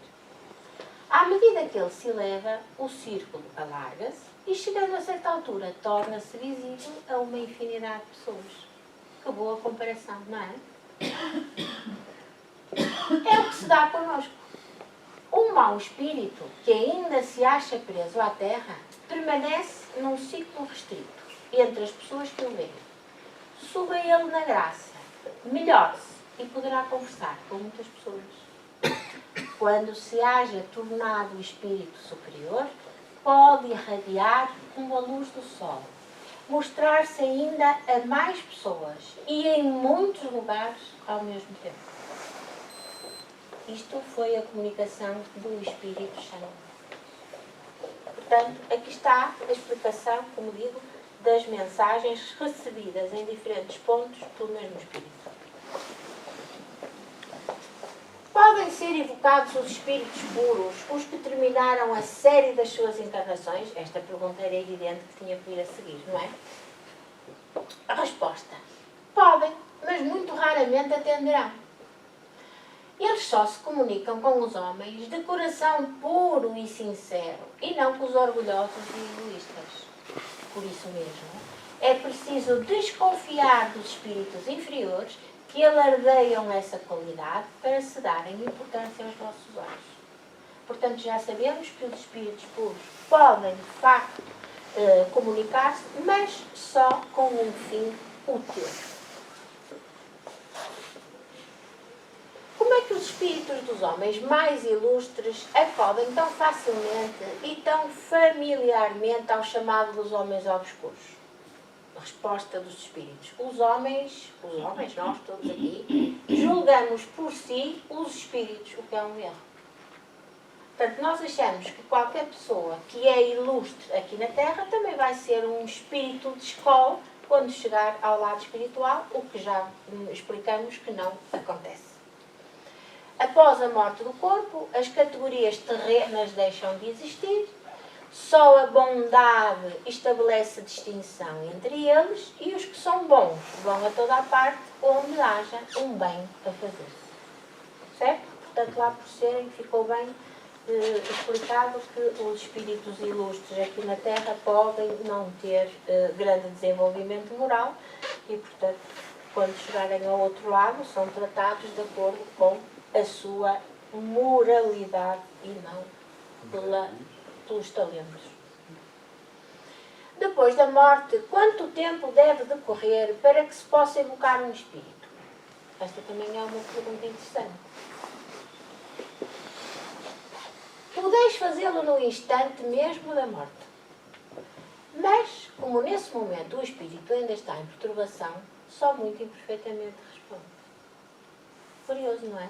A: À medida que ele se eleva, o círculo alarga-se e, chegando a certa altura, torna-se visível a uma infinidade de pessoas. Que boa comparação, não é? É o que se dá connosco. Um mau espírito que ainda se acha preso à terra permanece num ciclo restrito entre as pessoas que o veem. Suba ele na graça, melhore-se e poderá conversar com muitas pessoas. Quando se haja tornado o espírito superior, pode irradiar como a luz do sol, mostrar-se ainda a mais pessoas e em muitos lugares ao mesmo tempo. Isto foi a comunicação do Espírito Santo. Portanto, aqui está a explicação, como digo, das mensagens recebidas em diferentes pontos pelo mesmo Espírito. Podem ser evocados os espíritos puros, os que terminaram a série das suas encarnações? Esta pergunta era evidente que tinha que vir a seguir, não é? A resposta: podem, mas muito raramente atenderão. Eles só se comunicam com os homens de coração puro e sincero, e não com os orgulhosos e egoístas. Por isso mesmo, é preciso desconfiar dos espíritos inferiores que alardeiam essa qualidade para se darem importância aos nossos olhos. Portanto, já sabemos que os espíritos puros podem, de facto, comunicar-se, mas só com um fim útil. Como é que os espíritos dos homens mais ilustres acodem tão facilmente e tão familiarmente ao chamado dos homens obscuros? A resposta dos espíritos: os homens, nós todos aqui, julgamos por si os espíritos, o que é um erro. Portanto, nós achamos que qualquer pessoa que é ilustre aqui na Terra também vai ser um espírito de escola quando chegar ao lado espiritual, o que já explicamos que não acontece. Após a morte do corpo, as categorias terrenas deixam de existir. Só a bondade estabelece distinção entre eles e os que são bons vão a toda a parte onde haja um bem a fazer. Certo? Portanto, lá por serem, ficou bem explicado que os espíritos ilustres aqui na Terra podem não ter grande desenvolvimento moral e, portanto, quando chegarem ao outro lado, são tratados de acordo com a sua moralidade e não pelos talentos. Depois da morte, quanto tempo deve decorrer para que se possa evocar um espírito? Esta também é uma pergunta interessante. Podeis fazê-lo no instante mesmo da morte. Mas, como nesse momento o espírito ainda está em perturbação, só muito imperfeitamente responde. Curioso, não é?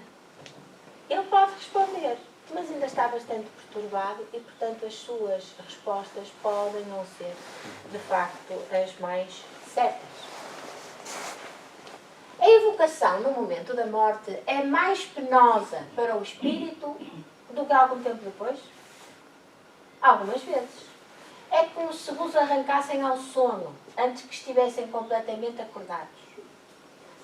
A: Ele pode responder, mas ainda está bastante perturbado e, portanto, as suas respostas podem não ser, de facto, as mais certas. A evocação no momento da morte é mais penosa para o espírito do que algum tempo depois? Algumas vezes. É como se vos arrancassem ao sono antes que estivessem completamente acordados.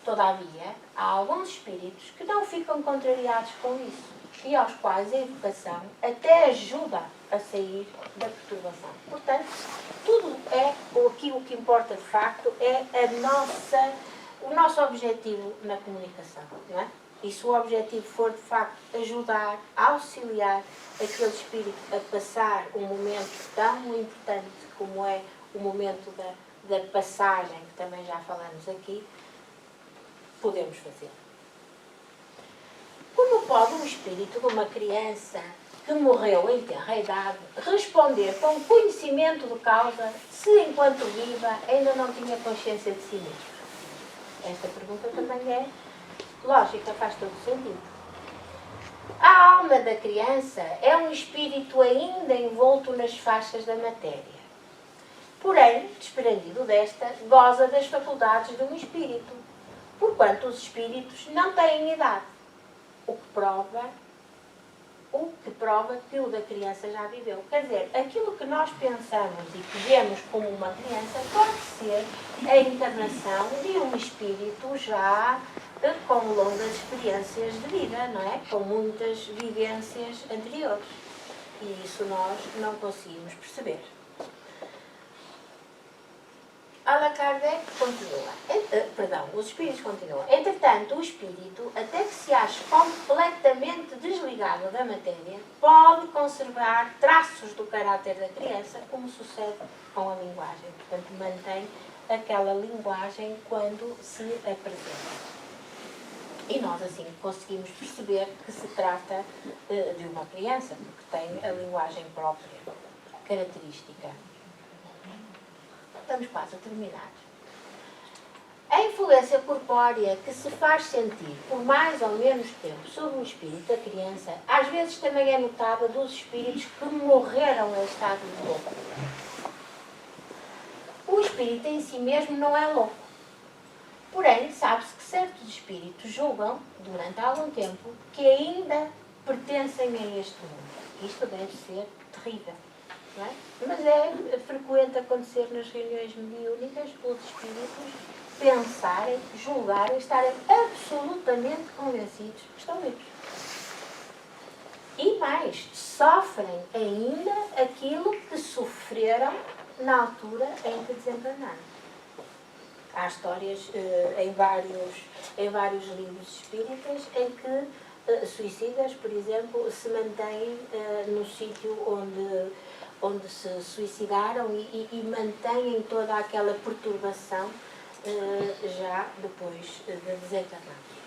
A: Todavia, há alguns espíritos que não ficam contrariados com isso e aos quais a evocação até ajuda a sair da perturbação. Portanto, tudo é, aqui o que importa de facto é o nosso objetivo na comunicação, não é? E se o objetivo for de facto ajudar, auxiliar aquele espírito a passar um momento tão importante como é o momento da passagem, que também já falamos aqui, podemos fazer. Como pode um espírito de uma criança que morreu em tenra idade responder com conhecimento de causa se, enquanto viva, ainda não tinha consciência de si mesmo? Esta pergunta também é lógica, faz todo sentido. A alma da criança é um espírito ainda envolto nas faixas da matéria. Porém, desprendido desta, goza das faculdades de um espírito, porquanto os espíritos não têm idade, o que prova que o da criança já viveu. Quer dizer, aquilo que nós pensamos e que vemos como uma criança pode ser a encarnação de um espírito já com longas experiências de vida, não é? Com muitas vivências anteriores. E isso nós não conseguimos perceber. Allan Kardec continua, os espíritos continuam. Entretanto, o espírito, até que se ache completamente desligado da matéria, pode conservar traços do caráter da criança, como sucede com a linguagem. Portanto, mantém aquela linguagem quando se apresenta. E nós, assim, conseguimos perceber que se trata de uma criança, porque tem a linguagem própria, característica. Estamos quase a terminar. A influência corpórea que se faz sentir por mais ou menos tempo sobre o espírito da criança, às vezes também é notável dos espíritos que morreram em estado de loucura. O espírito em si mesmo não é louco. Porém, sabe-se que certos espíritos julgam, durante algum tempo, que ainda pertencem a este mundo. Isto deve ser terrível. Não é? Mas é frequente acontecer nas reuniões mediúnicas os espíritos pensarem, julgarem, estarem absolutamente convencidos que estão vivos. E mais, sofrem ainda aquilo que sofreram na altura em que desencarnaram. Há histórias em vários livros espíritas em que suicidas, por exemplo, se mantêm no sítio onde se suicidaram e mantêm toda aquela perturbação já depois de desencarnados.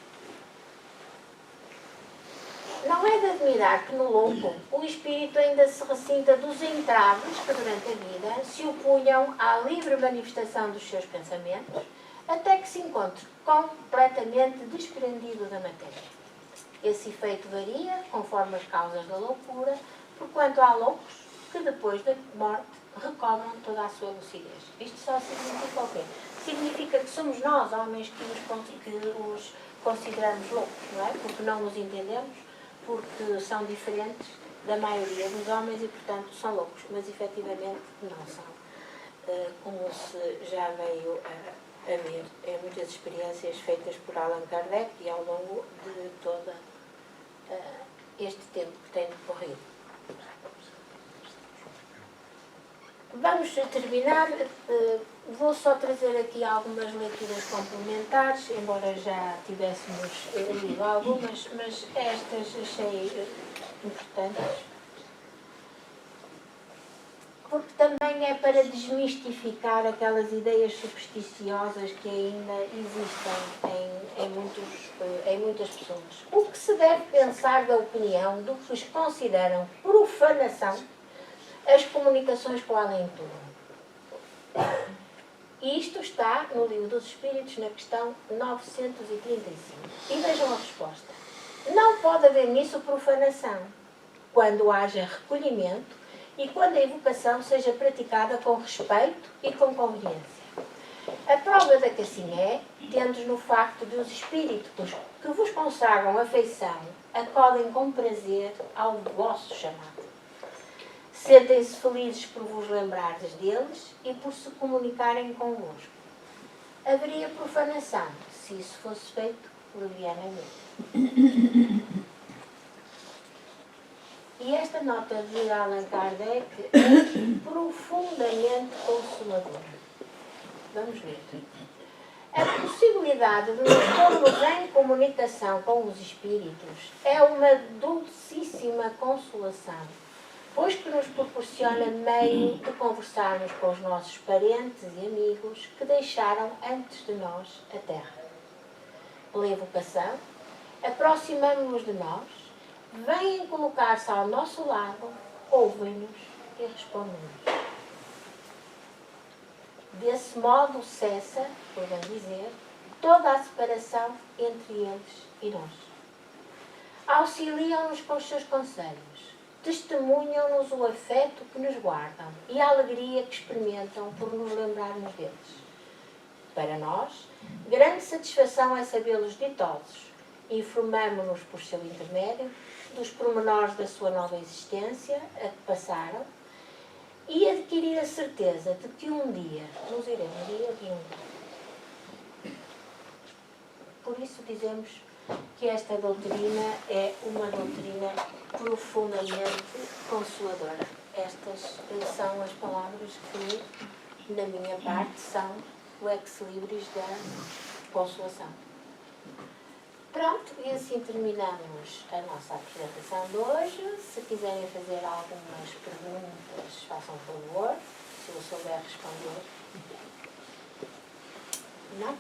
A: Não é de admirar que no louco o espírito ainda se ressinta dos entraves que durante a vida se opunham à livre manifestação dos seus pensamentos, até que se encontre completamente desprendido da matéria. Esse efeito varia conforme as causas da loucura, porquanto há loucos que depois da morte recobram toda a sua lucidez. Isto só significa o quê? Significa que somos nós, homens, que os consideramos loucos, não é? Porque não os entendemos, porque são diferentes da maioria dos homens e, portanto, são loucos, mas efetivamente não são. Como se já veio a ver em muitas experiências feitas por Allan Kardec e ao longo de todo este tempo que tem decorrido. Vamos terminar. Vou só trazer aqui algumas leituras complementares, embora já tivéssemos lido algumas, mas estas achei importantes. Porque também é para desmistificar aquelas ideias supersticiosas que ainda existem em muitas pessoas. O que se deve pensar da opinião do que os consideram profanação as comunicações com o além-túmulo? E isto está no Livro dos Espíritos, na questão 935. E vejam a resposta. Não pode haver nisso profanação, quando haja recolhimento e quando a evocação seja praticada com respeito e com conveniência. A prova de que assim é, tendes no facto de os espíritos que vos consagram afeição acodem com prazer ao vosso chamado. Sentem-se felizes por vos lembrardes deles e por se comunicarem convosco. Haveria profanação se isso fosse feito levianamente. E esta nota de Allan Kardec é profundamente consoladora. Vamos ver. A possibilidade de nos pormos em comunicação com os espíritos é uma dulcíssima consolação, pois que nos proporciona meio de conversarmos com os nossos parentes e amigos que deixaram antes de nós a terra. Pela evocação, aproximamos-nos de nós, vêm colocar-se ao nosso lado, ouvem-nos e respondem-nos. Desse modo cessa, por bem dizer, toda a separação entre eles e nós. Auxiliam-nos com os seus conselhos, testemunham-nos o afeto que nos guardam e a alegria que experimentam por nos lembrarmos deles. Para nós, grande satisfação é sabê-los ditosos e informamo-nos por seu intermédio dos pormenores da sua nova existência, a que passaram, e adquirir a certeza de que um dia nos iremos ir. Por isso dizemos que esta doutrina é uma doutrina profundamente consoladora. Estas são as palavras que, na minha parte, são o ex-libris da consolação. Pronto, e assim terminamos a nossa apresentação de hoje. Se quiserem fazer algumas perguntas, façam favor, se eu souber responder. Não?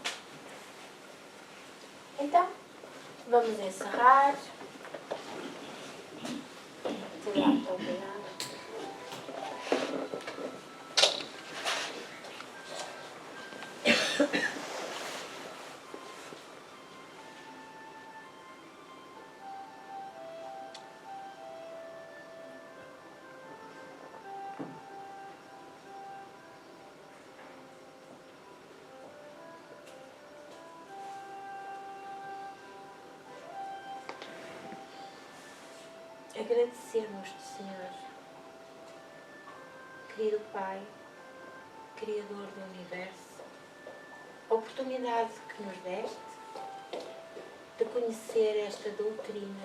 A: Então, vamos encerrar. Muito obrigada. Agradecermos-te, Senhor, querido Pai, Criador do Universo, a oportunidade que nos deste de conhecer esta doutrina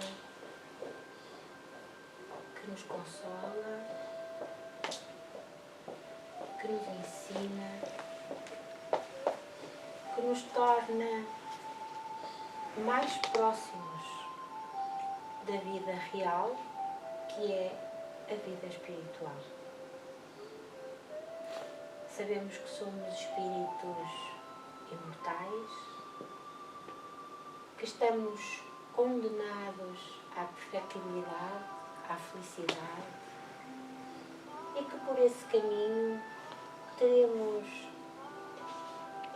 A: que nos consola, que nos ensina, que nos torna mais próximos da vida real, que é a vida espiritual. Sabemos que somos espíritos imortais, que estamos condenados à perfectibilidade, à felicidade, e que por esse caminho teremos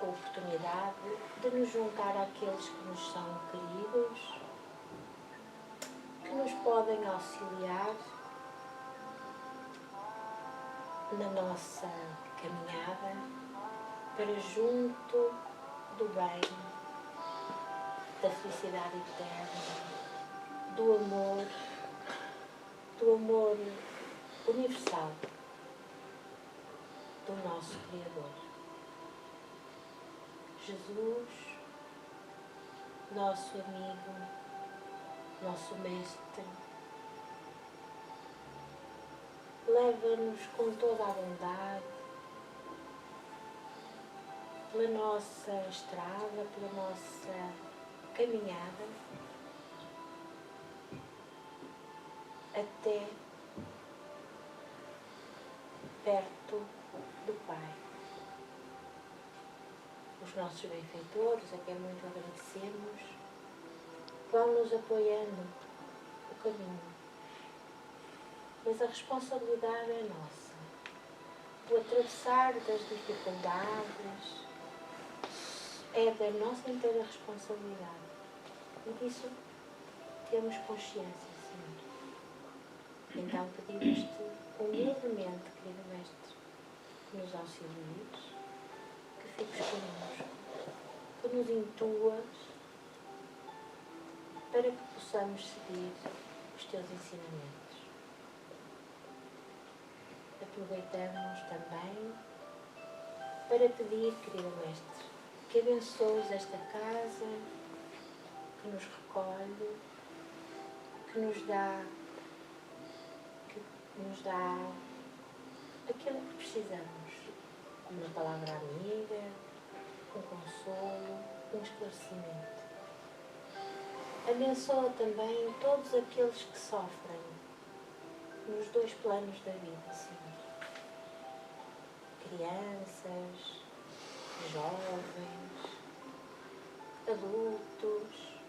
A: a oportunidade de nos juntar àqueles que nos são queridos, que nos podem auxiliar na nossa caminhada para junto do bem, da felicidade eterna, do amor universal do nosso Criador. Jesus, nosso amigo, nosso Mestre, leva-nos com toda a bondade pela nossa estrada, pela nossa caminhada, até perto do Pai. Os nossos benfeitores, a quem muito agradecemos, vão nos apoiando o caminho. Mas a responsabilidade é nossa. O atravessar das dificuldades é da nossa inteira responsabilidade. E disso temos consciência, Senhor. Então pedimos-te humildemente, querido Mestre, que nos auxilies, que e pequeninos, que nos intuas para que possamos seguir os teus ensinamentos. Aproveitamos também para pedir, querido Mestre, que abençoes esta casa, que nos recolhe, que nos dá aquilo que precisamos. Uma palavra amiga, um consolo, um esclarecimento. Abençoa também todos aqueles que sofrem nos dois planos da vida, Senhor. Crianças, jovens, adultos,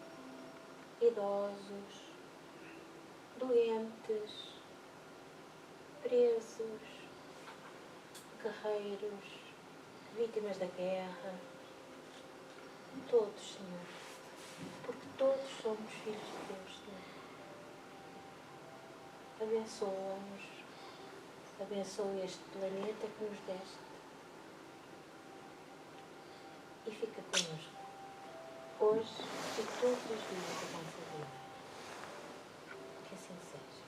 A: idosos, doentes, presos, guerreiros, vítimas da guerra, todos, Senhor, porque todos somos filhos de Deus, Senhor. Abençoa-nos, abençoa este planeta que nos deste e fica connosco, hoje e todos os dias da nossa vida. Que assim seja.